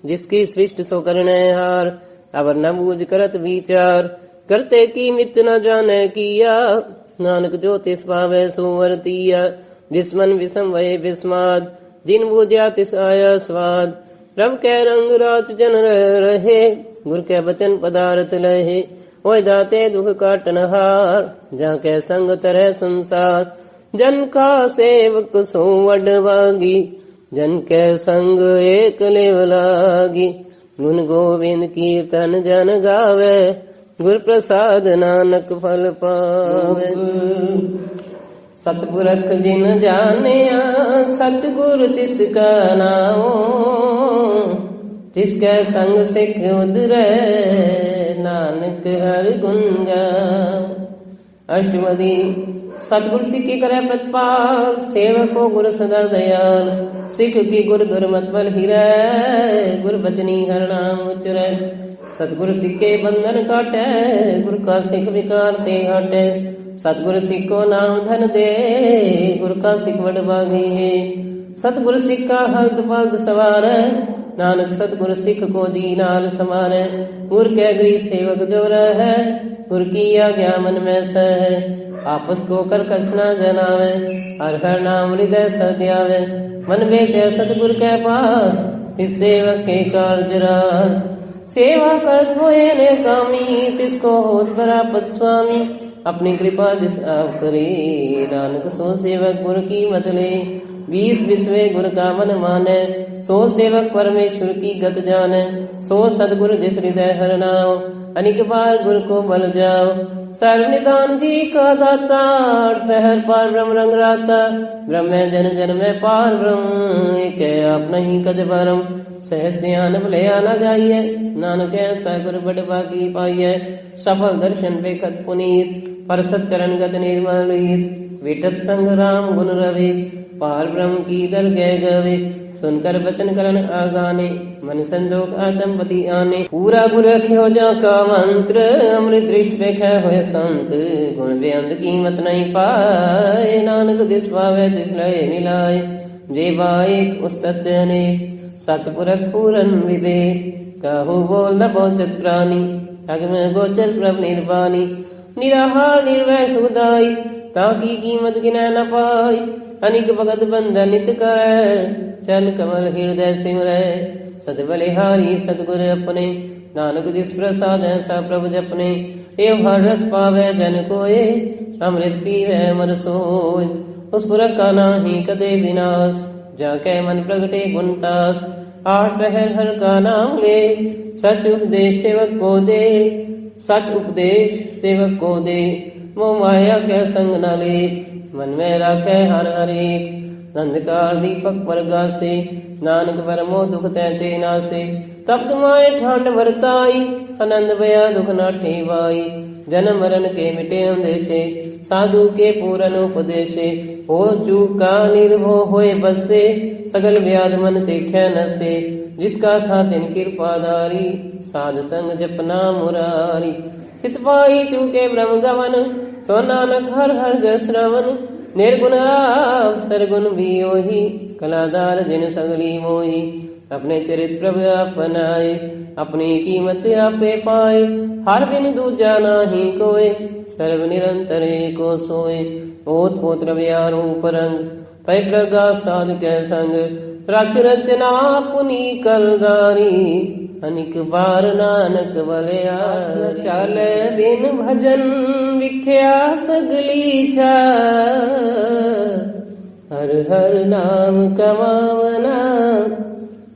जिसकी सृष्टि सो करने हार अवर न बूझ करत विचार। करते की मित न जाने किया नानक जो तिस पावे सो वर्तिया। जिस मन विषम वये विस्माद जिन बूझा तिस आया स्वाद। प्रभ के रंग रात जन रहे गुर के बचन पदार्थ लहे। ओय दाते दुख काटन हार जाके संग तरह संसार। जन का सेवक सो वडभागी जन के संग एक लेव लागी। गुण गोविंद कीर्तन जन गावे गुर प्रसाद नानक फल पावे। सतपुरख जिन जानिया सतगुर तिसका नाओ। तिसके संग सिख उदरे नानक हर गुण गाओ। अष्टपदी सतगुर सिख की करे प्रतिपाल सेवक को गुर सदा दयाल। सिख की गुर दुर्मत बल हिरै गुर बचनी हर नाम उचरै। सतगुर सिख के बंधन काटे गुर का सिख विकार ते हटे। सतगुर सिख को नाम धन दे गुर का सिख बड़ भागी है। सतगुर सिख का हल्द पल्द सवार नानक सतगुर सिख को दीनाल समारे। गुर के गृह सेवक जो रहे गुर की आज्ञा मन में सह। आपस को कर कसना जनावे हर हर नाम हृदय सत्यावे। मन बेचे सतगुर के पास इस सेवक के कार्य रास। सेवा कर थोए ने कामी तिसको होत बरापत स्वामी। अपनी कृपा जिस आप करे नानक सो सेवक गुर की मत ले। 20 विश्वे गुर का मन माने सो सेवक परमेश्वर की गत जाने। सो सतगुर जिस हृदय हर नाओ अनिक बार गुर को बल जाओ। सर्वनिधान जी का दाता पहर पार ब्रह्म रंग राता। ब्रह्म जन जन में पार ब्रह्म एक आप नहीं कज परम। सहस ध्यान भले आना जाइए नानक ऐसा गुर बड़ बाकी पाइए। सफल दर्शन बेखत पुनीत पर सच्चरण गत निर्मल विटत संग राम गुण रवि। पार ब्रह्म की दर गए गवे सुनकर बचन करन आगाने, मन संजोग आत्मपति आने। पूरा गुर रखियो जा का मंत्र, अमृत दृष्टि देखे होए संत। गुण बेअंत कीमत नहीं पाए, नानक दिस पावे तिस लय मिलाए। जे बाइक उस सत्य अनेक, सतपुरख पूरन विवेक। कहु बोल न बोचत प्राणी, अगम गोचर प्रभ निर्वाणी। निराहार निर्वय सुखदाई, ताकि कीमत गिना न पाई। अनिक भगत बंधन नित करे, चरण कमल हृदय सिमरै। सद बलिहारी सतगुर अपने, नानक जिस प्रसाद सा प्रभु जपने। एव हर रस पावे जन कोय, अमृत पीवे मन सोय। उस पुरख का नाहि कदे विनाश, जाके मन प्रगटे गुणतास। आठ पहर हर का नाम ले, सच उपदेश सेवक को दे। सच उपदेश सेवक को दे, मोह माया के संग न ले। मन में राखे हर हरेक, अंधकार दीपक परगासे। नानक परमो दुख तैते नासे, तप्त माए ठांड भरताई। आनंद भया दुख न ठेवाई, जन्म मरण के मिटे अंदेशे। साधु के पूरन उपदेशे, हो चूका निर्भो होए बसे। सगल व्याध मन देखे नसे, जिसका सातिन कृपाधारी। साध संग जपना मुरारी, चित पाई चूके ब्रह्म गमन। सो नानक हर हर जस श्रवण। निर्गुण आप सरगुण भी ओही, कलादार जिन सगली मोही। अपने चरित प्रभु अपनाए, अपनी कीमत आपे पाए। हर बिन दूजा नाही कोय, सर्व निरंतर एको सोए। ओत पोत रवियारो परंग, पै प्रगा साध के संग। रच रचना पुनी कलगारी, अनिक बार नानक बलिया। चल बिन भजन विख्या सगली छा, हर हर नाम कमावना।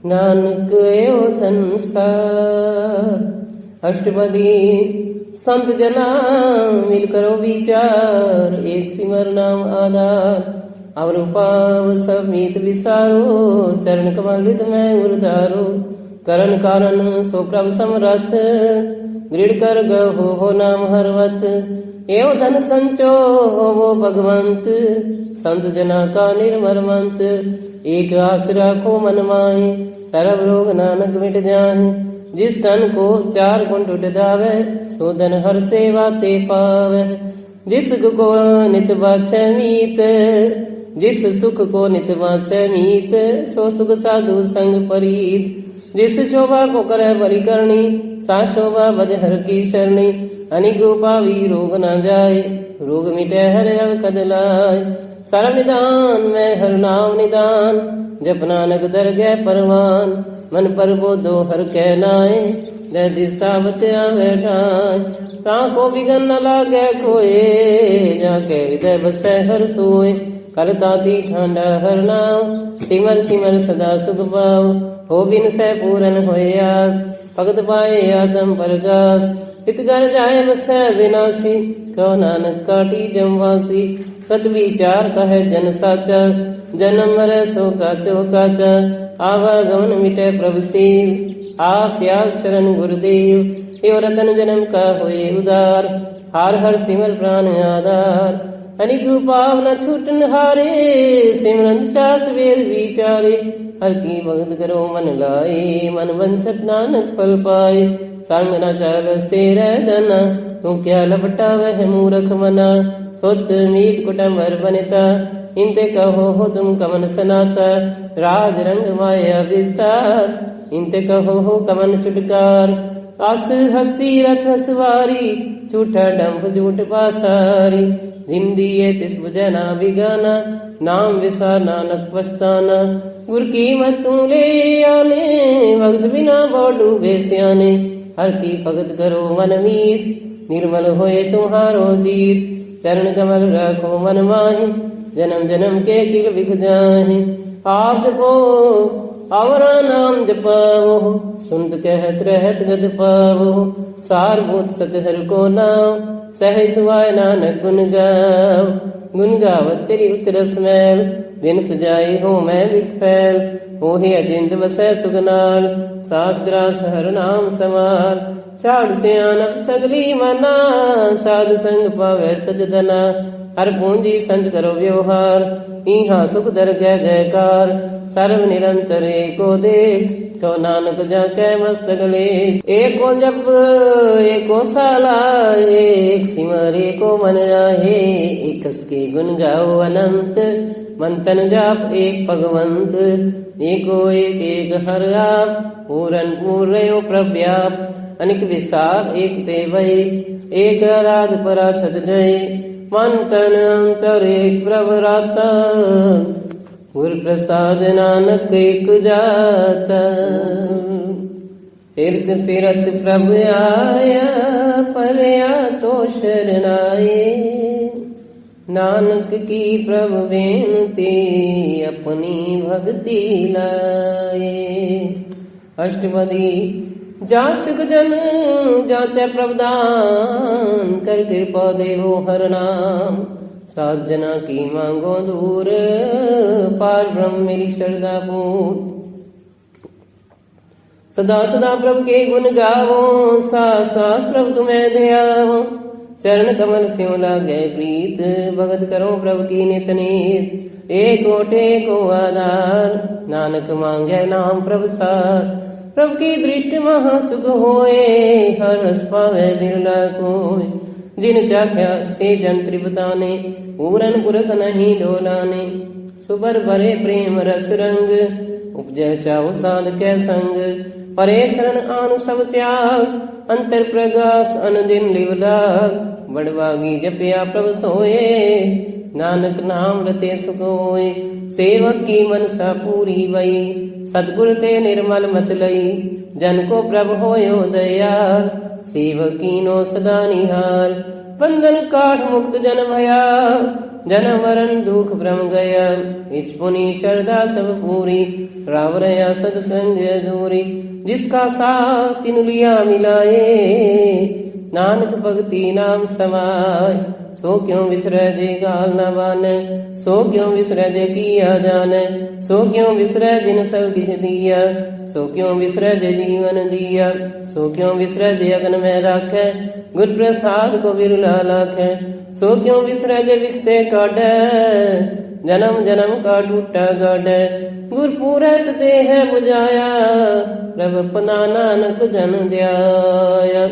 नानक एव संसार। अष्टपदी संत जना मिल करो विचार। एक सिमर नाम आधार, और पाव सब मीत विसारो। चरण कमल हृदय में उर्धारो, करण कारण सो प्रभ समरथ। दृढ़ कर गहो हो नाम हरवत, एव धन संचो हो वो भगवंत। संत जना का निर्मल मंत, एक आस राखो मन माहे। सर्व रोग नानक मिट जाहे, जिस तन को चार गुण टूट जावे। सो धन हर सेवा ते पावे, जिस सुख को नित बाछे मीत। जिस सुख को नित बाछे मीत, सो सुख साधु संग परीत। जिस शोभा को करे बलि करनी, सा शोभा बज हर की शरणी। अनिक उपावी रोग न जाए, रोग मिटे हर अवकद लाए। सर्व निदान में हर नाम निदान, जप नानक दरगह परवान। मन पर बोधो हर कह नाए, जय दिस्तावत आवे ठाए। ताको बिगन न लागे कोय, जाके हृदय बसे हर सोए। करताती ठांडा हर नाम, सिमर सिमर सदा सुख पाओ। हो बिन सै पूरन होए आस, भगत पाए आदम परगास। हित घर जाए बसै विनाशी, कहो नानक काटी जमवासी। सत विचार कहे जन साचा, जन्म मरे सो काचो काचा। आवागमन मिटे प्रभु सीव, आप त्याग शरण गुरुदेव। यो रतन जन्म का होए उदार, हार हर सिमर प्राण आधार। अनिक पाव न छूटन हारे, सिमरन शास्त्र वेद विचारे। हर की भगत करो मन लाए, मन वंचत नानक फल पाए। संग न चालस तेरे जना, तू क्या लपटा वह मूर्ख मना। सुत मीत कुटुम्बर बनिता, इनते कहो हो तुम कमन सनाता। राज रंग माया विस्तार, इनते कहो हो कमन चुटकार। अस हस्ती रथ सवारी, झूठा डंभ झूठ पासारी। जिंदिए तिस बुझना बिगाना, नाम विसार नानक पछताना। गुर की मत तू ले आने, भगत बिना बोडू बेस्याने। हर की भगत करो मन मीत, निर्मल होए तुम्हारो जीत। चरण कमल रखो मन माहि, जन्म जन्म के किल बिख जाहि। आप जपो आवरा नाम जपावो, सुनत कहत रहत गद पावो। सारभूत सत हर को नाम, सहज सुवाय नानक गुन गाओ। गुन गावत तेरी उतरस मैल, बिन सजाई हो मैं बिख फैल। ओहे अजिंद बसै सुगनाल, सास ग्रास हर नाम समाल। चाड़ सियानक सगली मना, साध संग पावे सजदना। हर पूंजी संज करो व्यवहार, इहा सुख दर जय जयकार। सर्व निरंतर एको देख, तो नानक जाके मस्तक ले। एको जप एको साला, एक सिमर एको मन राहे। एक के गुण गाओ अनंत, मन तन जाप एक भगवंत। एको एक हर आप, पूरन पूर्यो प्रव्याप। अनिक विस्तार एक ते भय, एक आराध पराछत जय। मन तन अंतर एक प्रभराता, गुर प्रसाद नानक एक जाता। तीर्थ फिरत प्रभु आया, परया तो शरणाए। नानक की प्रभु बेनती, अपनी भक्ति लाए। अष्टपदी जाचक जन जाचे प्रभुदान, कर कृपा देवो हर नाम। सात जना की मांगो दूर, पार ब्रह्म मेरी श्रद्धा पूर्ण। सदा सदा प्रभु के गुण गावो, सास सास प्रभु तुम्हें दयावो। चरण कमल स्यों लागे प्रीत, भगत करो प्रभु की नित नीत। एक ओटे को आधार, नानक मांगे नाम प्रभु सार। प्रभु की दृष्टि महा सुख होए, हर रस पावे बिरला कोय। जिन चाख्या से जन त्रिपताने, पूरन पुरख नहीं डोलाने। सुबर भरे प्रेम रस रंग, उपजय चाहो साध के संग। परे शरण आन सब त्याग, अंतर प्रगास अनदिन लिव लाग। बड़वागी जपया प्रभु सोए, नानक नाम रते सुख होए। सेवक की मनसा पूरी वई, सतगुर ते निर्मल मत लई। जन को प्रभु होयो दयाल, सेवकी नो सदा निहाल। बंधन काट मुक्त जन भया, जन्म मरण दुख भ्रम गया। इच पुनि श्रद्धा सब पूरी, रावरया सत्संग अधूरी। जिसका साथ तिन लिया मिलाए, नानक भक्ति नाम समाय। सो क्यों विसरे जे गाल न बाने, सो क्यों विसरे जे किया जाने। सो क्यों विसरे जिन सब किछ दिया, सो क्यों विसरे जे जीवन दिया। सो क्यों विसरे जे अगन में राखे, गुर प्रसाद को बिरला लाखे। सो क्यों विसरे जे विखते काटे, जन्म जन्म का टूटा गाड़े। गुर पूरत ते है बुझाया, प्रभ अपना नानक जन ध्याया।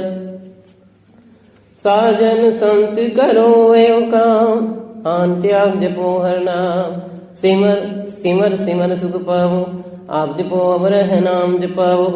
साजन संत करो एव काम, आन त्याग जपो हर नाम। सिमर सिमर सिमर सुख पावो, आप जपो अवर है नाम जपाओ।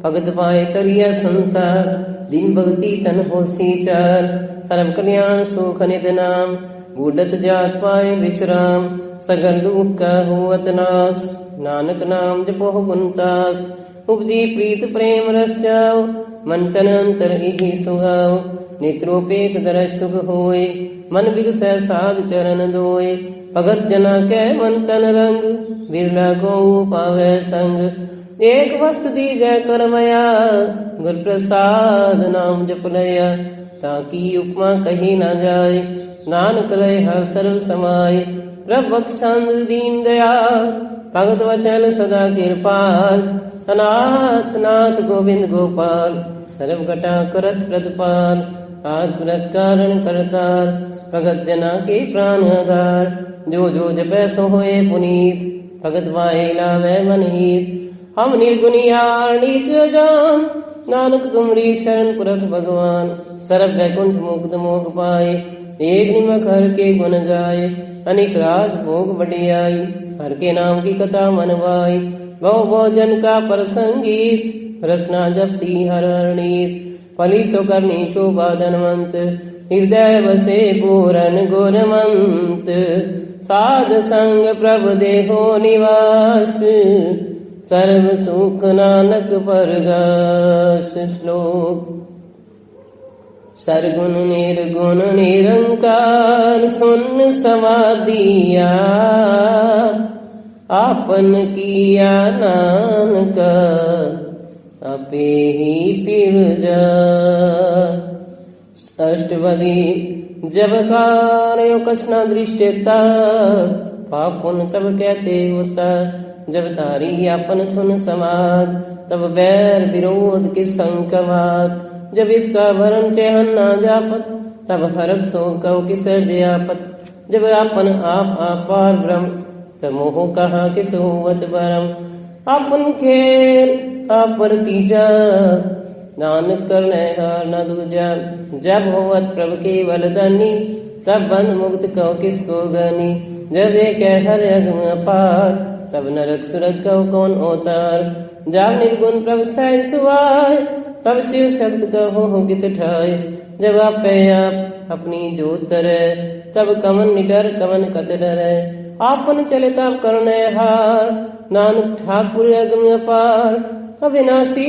भगत पाए तरिया संसार, दिन भक्ति तन होसी चार। सर्व कल्याण सुख नित नाम, बूढ़त जात पाए विश्राम। सगल दुख का हुवत नाश, नानक नाम जपो गुणतास। उपजी प्रीत प्रेम रस जाओ, मन तन अंतर इहि सुहाओ। नेत्रोपेख दरस सुख होए, मन बिरसै साध चरण दोए। भगत जना के मन तन रंग, बिरला को पावे संग। एक वस्तु दीजै करमया, गुर प्रसाद नाम जप लया। ताकि उपमा कही न जाए, नानक लय हर सर्व समाय। प्रभ बख्शंद दीन दयाल, भगत वचन सदा कृपाल। अनाथ नाथ गोविंद गोपाल, सर्व घटा करत प्रतिपाल। आत्मरत कारण करतार, भगत जना के प्राण आधार। जो जो जपै सो होए पुनीत, भगत वाहे लावे मन हित। हम निर्गुनियार नीच जान, नानक तुमरी शरण पुरख भगवान। सरब वैकुंठ मुक्त मोह पाए, एक निमक हर के गुण गाए। अनिक राज भोग बढ़ियाई, हर के नाम की कथा मनवाई। बहु भोजन का प्रसंगीत, रसना जपती हर नीत। फली सो करनी शोभा धनवंत, हृदय बसे पूरन गुरमंत। साध संग प्रभ देहो निवास, सर्व सुख नानक परगास। श्लोक सरगुण निर्गुण निरंकार, सुन समाधिया। आपन किया नानक, अपे ही फिर जा। अष्टपदी जब कार्यो कसना दृष्टता, पापुन तब कहते होता। जब तारी आपन सुन समाज, तब बैर विरोध के संकवाद। जब इसका भरम चहन ना जापत, तब हरक सो कव किस व्यापत। जब अपन आप पार ब्रह्म तब मोह कहा किस होवत परम। अपन खेल आप पर तीजा नानक करने हार न दूजा। जब होवत प्रभु केवल दानी तब बंद मुक्त कहो किसको गनी। जब एक हर अगम अपार तब नरक सुरग कहो कौन अवतार। जब निर्गुण प्रभु सह सुवाय तब शिव शब्द कहो कित ठाय। जब आप अपनी जोत तरे तब कमन निडर कमन कत डरे। आपन चले तब करने हार नानक ठाकुर अगम अपार। अविनाशी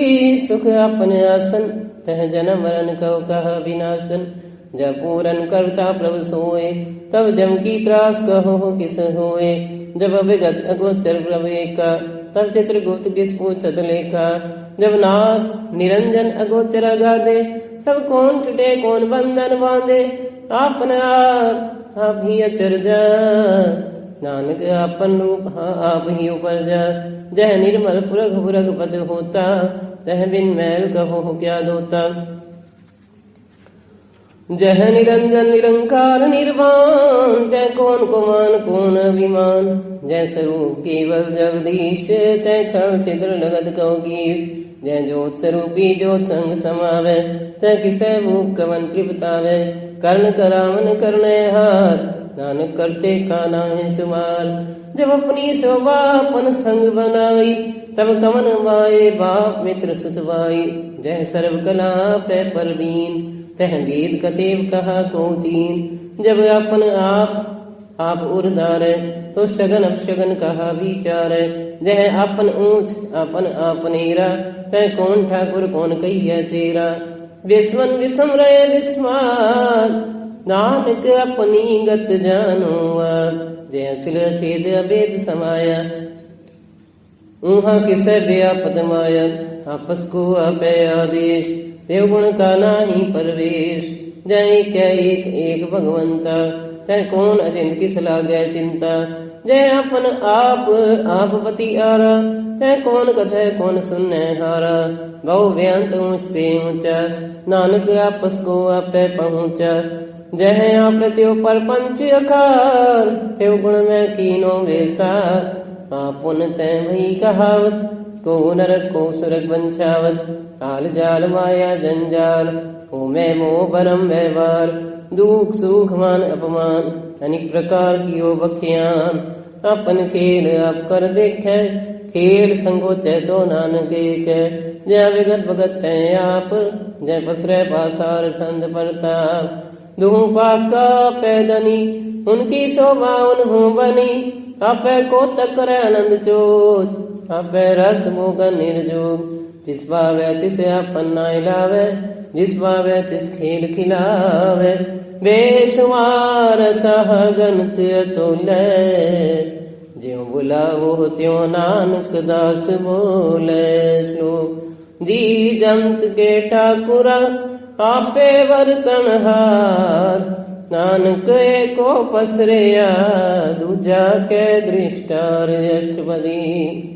सुख अपने आसन तह जन्म मरण कहो कहा विनाशन। जब पूरन करता प्रभु सोए तब जम की त्रास कहो किस होए। जब अविगत अगोचर प्रभु का तब चित्रगुप्त किस पूछत लेखा। जब नाथ निरंजन अगोचर अगाधे तब कौन छुटे कौन बंधन बांधे। आपने आप ही अचरजा नानक आपन रूप आप ही ऊपर जा। जह निर्मल पुरख पुरख पद होता तह बिन मैल कहो क्या धोता। जह निरंजन निरंकार निर्वाण जय कौन को मान कौन अभिमान। जय स्वरूप केवल जगदीश तय छल छिद्र लगत कहो गीस। जय जोत स्वरूपी जोत संग समावे तय किसे भूख कवन तृप्तावे। कर्ण करावन करने हार नानक करते का नाहि सुमार। जब अपनी शोभा अपन संग बनाई तब कमन माए बाप मित्र सुत भाई। जय सर्व कला पे परवीन तह वेद कतेव कहा को तीन। जब अपन आप उर्धारे तो शगन अपशगन कहा विचार। जह अपन ऊंच अपन आपनेरा तय कौन ठाकुर कौन कहिया चेरा। विस्मन विषम रहे विस्मान नानक अपनी गत जानो। जय छिल छेद अभेद समाया ऊहा किसे व्यापद माया। आपस को अपे आदेश देव गुण का नाही परवेश। जय क्या एक भगवंता तय कौन अचिंत किस लागे चिंता। जय अपन आप पति आरा तय कौन कथे कौन सुनने हारा। बहु व्यांत ऊंचते ऊंचा नानक आपस को आपे पहुंचा। जय आप त्यो पर पंच अकार त्यो गुण में कीनो विस्तार। आपुन तय वही कहावत को नरक को सुरग बंछावत। काल जाल माया जंजाल हो मैं मोह परम व्यवहार। दुख सुख मान अपमान अनेक प्रकार की बखियान। अपन खेल आप कर देखे खेल संगोचे तो नानक एक। जय विगत भगत है आप जय पसरे पासार संत प्रताप। दूं पाका पैदनी उनकी शोभा उन्हों बनी। आपे को तकर आनंद चोज आपे रस मोगन निर्जोग। जिस पावे तिसे अपन नाय लावे जिस पावे तिस खेल खिलावे। बेशुमार तह गणत अतुल्य ज्यों बुलावो त्यों नानक दास बोले। श्लोक जी जंत के ठाकुरा आपे वर्तन हार। नानक एको पसरिया दूजा के दृष्टार। अष्टपदी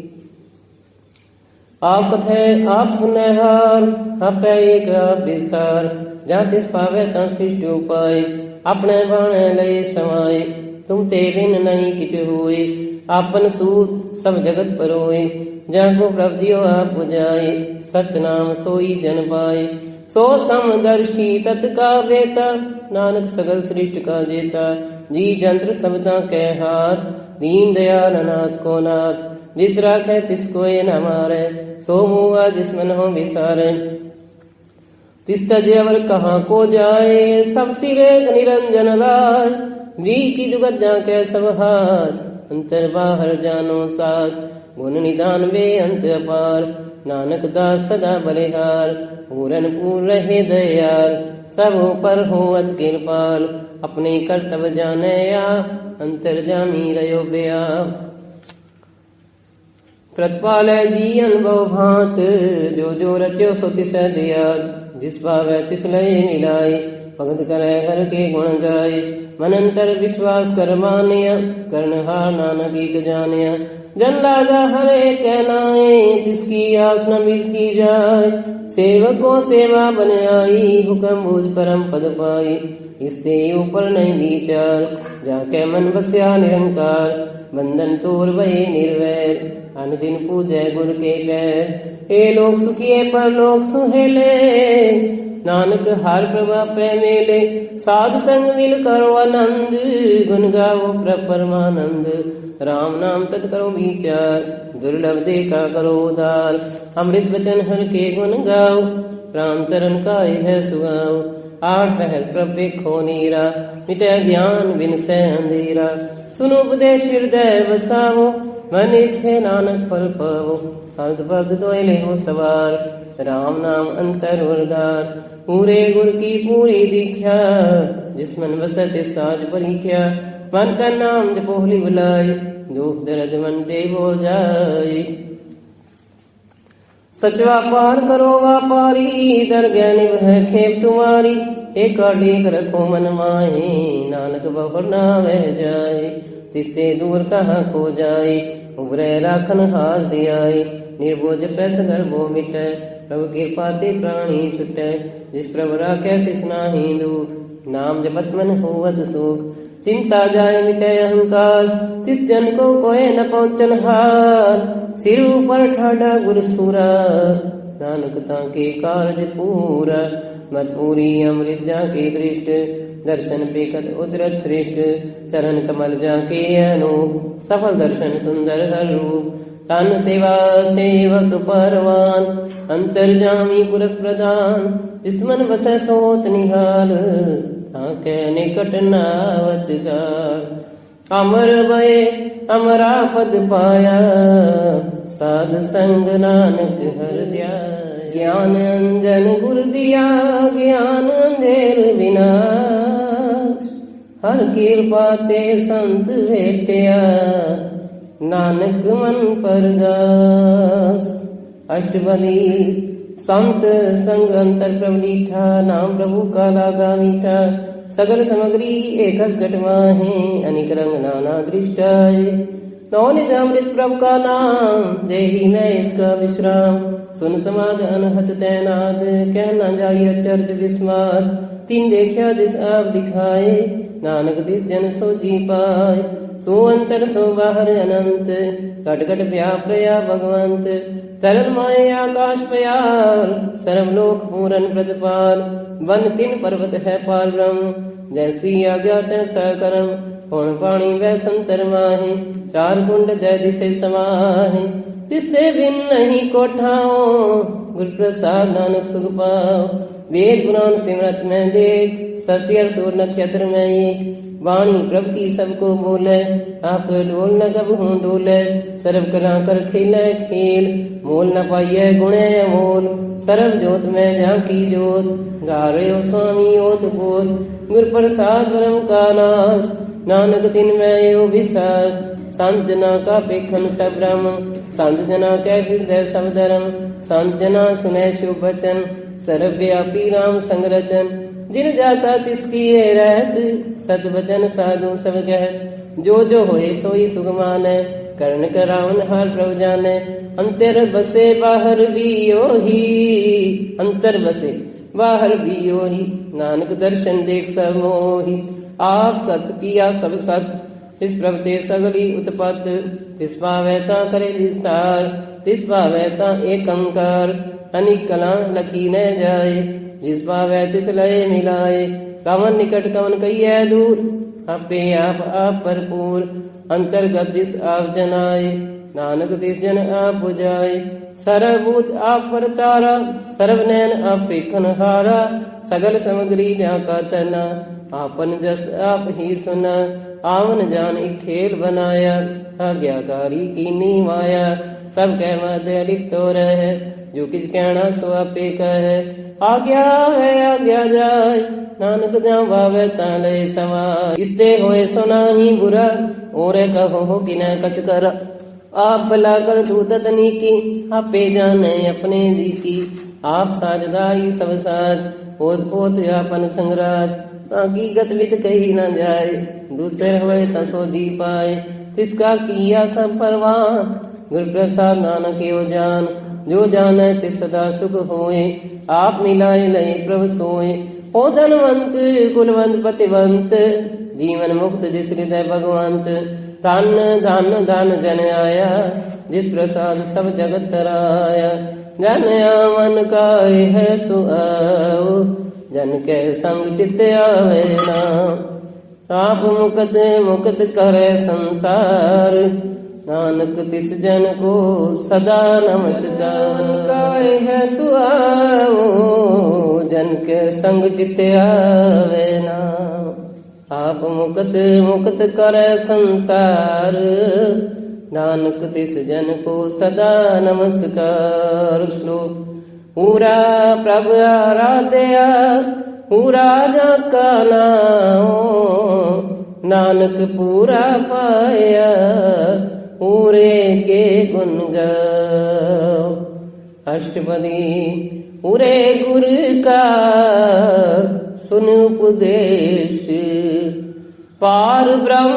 आप कथे आप सुने हार आपे एक विस्तार। जा तिस पावे ता शिष्ट उपाय अपने बाणे लय समाये। तुम ते बिन नहीं किछ होए आपन सूत सब जगत परोए। जाको प्रभु जियो आप बुझाए सच नाम सोई जन पाए। सो समदर्शी तत्का बेता नानक सगल सृष्टि का जेता। जी जंत्र सबदा के हाथ दीन दयाल अनाथ को नाथ। जिस राखे तिसको ये न मारे सो मुआ जिसमन हो विसारे। तिस तज अवर कहाँ को जाए सब सिरे निरंजन लाय। वी की जुगत जाके सब हाथ अंतर बाहर जानो साथ। गुण निदान वे अंत अपार नानक दास सदा बलिहार। पूरन पूर रहे दयाल सब ऊपर होवत कृपाल। अपने कर्तव्य जाने आप अंतर जामी रयो बेआ। प्रतिपाल जी अनुभव भांत जो जो रचो सो तिस दिया। जिस पावे तिस लय मिलाए भगत करे हर के गुण गाए। मनंतर विश्वास कर मानिया कर्णहार नानक एक जानिया। जन लागा हरे कहनाए जिसकी आस न मिलती जाए। सेवकों सेवा बन आई हुक्म बूझ परम पद पाई। इससे ऊपर नहीं विचार। जाके मन बस्या निरंकार, बंधन तोड़ भये निर्वैर। अन दिन पूजै गुर के पैर, हे लोग सुखिए पर लोग सुहेले। नानक हर प्रभा पै मेले, साध संग मिल करो आनंद। गुण गाओ प्रभ परमानंद, राम नाम तत् करो विचार। दुर्लभ देखा करो उदार, अमृत वचन हर के गुण गाओ। प्राण तरन काय है सुगाओ, आठ पहर प्रभ देखो नीरा। मिटे ज्ञान बिन सै अंधेरा, सुनो उपदेश हृदय बसाओ। मन इच्छे नानक फल पाओ, हद बद दोयले हो सवार। राम नाम अंतर वरदार, पूरे गुर की पूरी दीख्या। जिस मन बसत साज परीख्या, मन का नाम जपोहली बुलाई। दुख दर्द मन दे हो जाए, सच व्यापार करो व्यापारी। दर ज्ञानी वह खेप तुम्हारी, एक टेक रखो मन माहे। नानक बहुर ना वह जाए, तिससे दूर कहाँ को जाए। उबरे राखन हार दियाए, निर्बोझ पैस गर्भो मिटे। प्रभु कृपा ते प्राणी छुटे, जिस प्रभु राखे तिस नाहि दुख। नाम जपत मन होवत सुख, चिंता जाय मिटे अहंकार। तिस जन को कोय न पहुँचन हार, सिर ऊपर ठाडा गुर सूरा। नानक ताके कारज पूरा, मत पूरी अमृत जाके दृष्ट। दर्शन बेकत उदरत श्रेष्ठ, चरण कमल जाके अनूप। सफल दर्शन सुंदर हर रूप, तन सेवा सेवक परवान। अंतर्जामी पुरख प्रदान, जिस मन बसै सोत निहाल। ताके निकट नावत काल, अमर भय अमरा पद पाया। साध संग नानक हर ध्याया, ज्ञान अंजन गुर दिया। ज्ञान अंधेर विनाश, हर कृपा ते संत भेटिया। नानक मन परगास, अष्टपदी संत संग अंतर प्रभु लीठा। नाम प्रभु का लागा मीठा, सगल सामग्री एक घट माहे। अनेक रंग नाना दृष्टाय, नौ निज अमृत प्रभु का नाम। देही मैं इसका विश्राम, सुन समाज अनहत तैनात। कह न जाई अचर्ज विस्मात, तीन देखा दिस आप दिखाए। नानक दिस जन सो जी पाए, सो अंतर सो बाहर अनंत। घट घट व्याप रया भगवंत, तरल माए आकाश पयाल। सर्वलोक पूरन प्रतिपाल, बंद तीन पर्वत है पाल ब्रह्म। जैसी आज्ञा तैसा कर्म, कौन पाणी वह संतर माहे। चार कुंड जय दिसे समाहे, तिससे भिन नहीं कोठाओ। गुर प्रसाद नानक सुख पाओ, वेद पुराण सिमरत में देख। शशि सूर नक्षत्र में एक, वाणी प्रभु की सबको बोले। आप डोल न कब हूँ डोले, सर्व कला कर खेले खेल। मोल न पाइये गुणे अमोल, सर्व जोत में झांकी जोत। गा रहे हो स्वामी ओत बोल, गुर प्रसाद ब्रह्म का नाश। नानक तिन में यो विश्वास, संत जना का पेखन सब ब्रह्म। संत जना के हृदय सब धर्म, संत जना सुने शुभ वचन। सर्वव्यापी राम संग रचन, जिन जाता तिसकी ये रहत। सत वचन साधु सब कहत, जो जो होए सोई सुख मानै। कर्ण करावन हर प्रभु जाने, अंतर बसे बाहर भी योही। अंतर बसे बाहर भी योही, नानक दर्शन देख सब मोही। आप सत किया सब सत, तिस प्रभु ते सगली उत्पत। तिस पावैता करे विस्तार, तिस पावैता एक अंकार। अनेक कला लखी न जाए, जिस पावै तिस लय मिलाए। कवन निकट कवन कहिए दूर, आपे आप भरपूर। अंतर्गत जिस आप जनाए, नानक तिस जन आप बुझाए। सर्वभूत आप परतारा, सर्वनैन आप पेखन हारा। सगल सामग्री जाका तना, आपन जस आप ही सुना। आवन जान एक खेल बनाया, आज्ञाकारी कीनी माया। सब कह मध्य लिख तो रहे, जो किस कहना सो आपे कहे। आज्ञा है आज्ञा जाय, नानक जहाँ भावे ताले समाय। इसते होए सुना ही बुरा, और कहो कि न कछ कर। आप भला कर दूतत नीकी, आपे जाने अपने जी की। आप साजदाई सब साज, ओत पोत आपन संगराज। ताकि गतविद कही न जाए, दूसरे हुए तसो दी पाए। तिसका किया सब परवान, गुर प्रसाद नानक यो जान। जो जाने तिस सदा सुख होए, आप मिलाए लय प्रभु सोए। ਹੋ ਧਨਵੰਤ ਕੁਲਵੰਤ ਪਤਿਵੰਤ ਜੀਵਨ ਮੁਕਤ ਜਿਸ ਹਿਰਦੈ ਭਗਵੰਤ ਧਨ ਧਨ ਧਨ ਜਨ ਆਇਆ ਜਿਸ ਪ੍ਰਸਾਦ ਸਭ ਜਗਤ ਤਰਾਇਆ ਜਨ ਆਵਨ ਕਾਇ ਹੈ ਸੁਆਉ ਜਨ ਕੈ ਸੰਗ ਚਿਤ ਆਵੇ ਨਾ ਆਪ ਮੁਕਤ ਮੁਕਤ ਕਰੇ ਸੰਸਾਰ ਨਾਨਕ ਤਿਸ ਜਨ ਕੋ ਸਦਾ ਨਮਸਕਾਰ ਕਾਇ ਹੈ ਸੁਆਉ ਜਨ ਕੈ ਸੰਗ ਚਿਤ ਆਵੇ ਨਾ ਆਪ ਮੁਕਤ ਮੁਕਤ ਕਰੈ ਸੰਸਾਰ ਨਾਨਕ ਤਿਸ ਜਨ ਕੋ ਸਦਾ ਨਮਸਕਾਰ। ਸ਼ਲੋਕ ਪੂਰਾ ਪ੍ਰਭ ਆਰਾਧਿਆ ਪੂਰਾ ਜਾ ਕਾ ਨਾਉ ਨਾਨਕ ਪੂਰਾ ਪਾਇਆ ਪੂਰੇ ਕੇ ਗੁਣ ਗਾਓ। ਅਸ਼ਟਪਦੀ ਪੂਰੇ ਗੁਰ ਕਾ ਸੁਨ ਉਪਦੇਸ਼ ਪਾਰ ਬ੍ਰਹਮ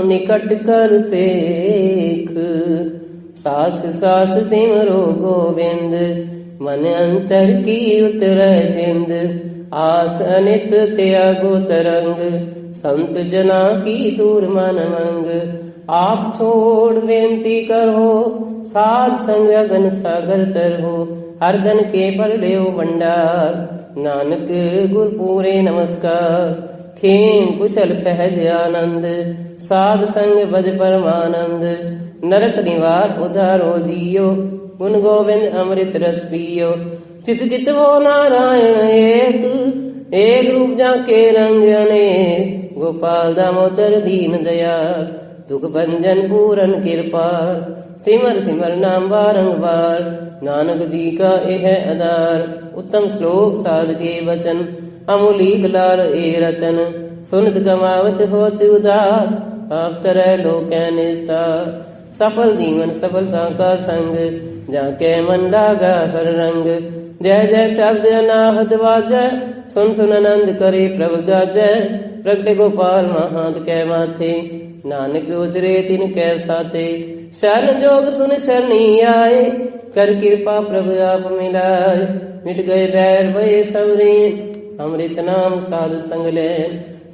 ਨਿਕਟ ਕਰ ਪੇਖ ਸਾਸ ਸਾਸ ਸਿਮਰੋ ਗੋਬਿੰਦ ਮਨ ਅੰਤਰ ਕੀ ਉਤਰੈ ਜਿੰਦ ਆਸ ਅਨਿਤ ਤਿਆਗੋ ਤਰੰਗ ਸੰਤ ਜਨਾ ਕੀ ਦੂਰ ਮਨ ਮੰਗ ਆਪ ਛੋੜ ਬੇਨਤੀ ਕਰੋ ਸਾਧ ਸੰਗ ਅਗਨ ਸਾਗਰ ਤਰੋ ਹਰ ਧਨ ਕੇ ਪਰ ਲਿਓ ਭੰਡਾਰ ਨਾਨਕ ਗੁਰ ਪੂਰੇ ਨਮਸਕਾਰ ਖੇਮ ਕੁਸ਼ਲ ਸਹਿਜ ਆਨੰਦ ਸਾਧ ਸੰਗ ਬਜ ਪਰਮਾਨੰਦ ਨਰਕ ਨਿਵਾਰ ਉਧਾਰੋ ਜੀਓ ਗੁਣ ਗੋਬਿੰਦ ਅੰਮ੍ਰਿਤ ਰਸ ਪੀਓ ਚਿਤ ਚਿਤਵੋ ਨਾਰਾਇਣ ਏਕ ਰੂਪ ਜਾ ਕੇ ਰੰਗ ਅਨੇਕ ਗੋਪਾਲ ਦਾਮੋਦਰ ਦੀਨ ਦਇਆਲ ਦੁਖ ਭੰਜਨ ਪੂਰਨ ਕਿਰਪਾਲ ਸਿਮਰ ਸਿਮਰ ਨਾਮ ਬਾਰੰਬਾਰ ਨਾਨਕ ਜੀ ਕਾ ਇਹ ਆਧਾਰ उत्तम श्लोक साध के वचन अमूलिक लाल ए रतन सुनत कमावत होत उदार आप तरह लोक निस्तार सफल जीवन सफलता का संग जाके मन लागा हर रंग जय जय शब्द अनाहत वाजय सुन सुन आनंद करे प्रभ गाजय प्रगट गोपाल महांत कै माथे नानक उतरे तिन कै साथे शरण जोग सुन शरणी आए कर कृपा प्रभु आप मिलाए मिट गए बैर भय सबरे अमृत नाम साध संग ले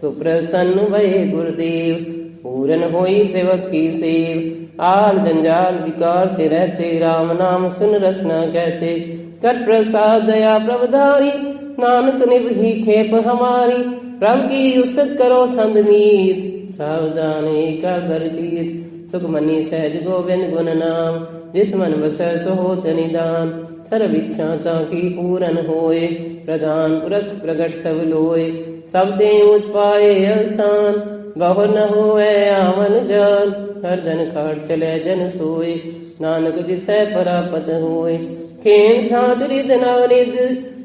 सुप्रसन्न भय गुरुदेव पूरन होई सेवक की सेव आल जंजाल विकार ते रहते राम नाम सुन रसना कहते कर प्रसाद दया प्रभधारी नानक निभही खेप हमारी प्रभु की उस्तत करो संद मीर सावधान एकाग्र तीर सुखमनी सहज गोविंद गुण नाम जिस मन बसै सो होत निदान सर्व इच्छा की पूरन होए प्रधान पुरख प्रगट सब लोए सब दे उच पाए स्थान बहु न होए आवन जान हर धन खाट चले जन सोए नानक जिसै परापत होए खेम छात रिद नवनिध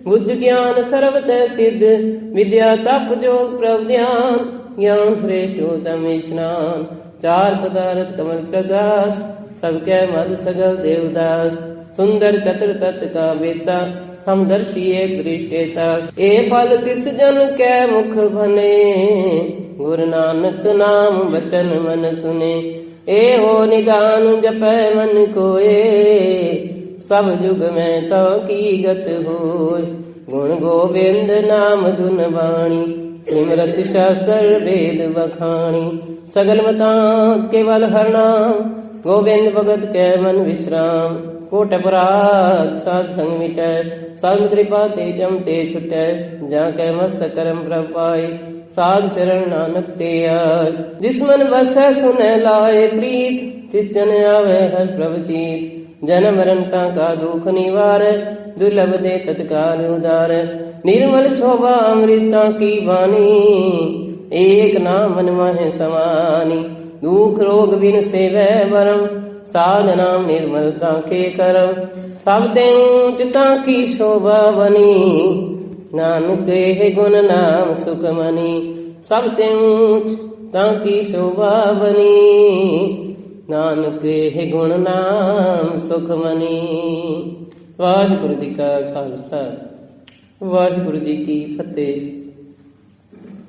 बुद्ध ज्ञान सर्वत सिद्ध विद्या तप जोग प्रभ ध्यान ज्ञान श्रेष्ठोतम स्नान चार पदार्थ कमल प्रकाश सबके मद सगल देवदास सुंदर चतुर तत् का बेता समदर्शी एक दृष्टेता ए फल तिस जन कै मुख बने गुरु नानक नाम बचन मन सुने ए हो निदान जपै मन कोए सब जुग में तो की गत होय गुण गोविंद नाम धुन वाणी सिमरत शास्त्र वेद बखाणी सगल मतांत केवल हर नाम गोविंद भगत कै मन विश्राम कोट अपराध साध संग मिटै साध कृपा ते जम ते छुटै जाके मस्त करम प्रभ पाए साध चरण नानक ते आय जिस मन बसै सुनै लाए प्रीत तिस जन आवे हर प्रभ चीत जन्म मरण का दुख निवार दुर्लभ दे तत्काल उदार निर्मल शोभा अमृता की वाणी एक नाम मन माहे समानी दुख रोग बिन सेवै वरम साध नाम निर्मलता के करम सब ते ऊंचता की शोभा बनी नानक हे गुण नाम सुख मनी सब ते ऊंचता की शोभा बनी नानक हे गुण नाम सुख मनी। वाहिगुरु जी का खालसा वाहिगुरु जी की फतेह।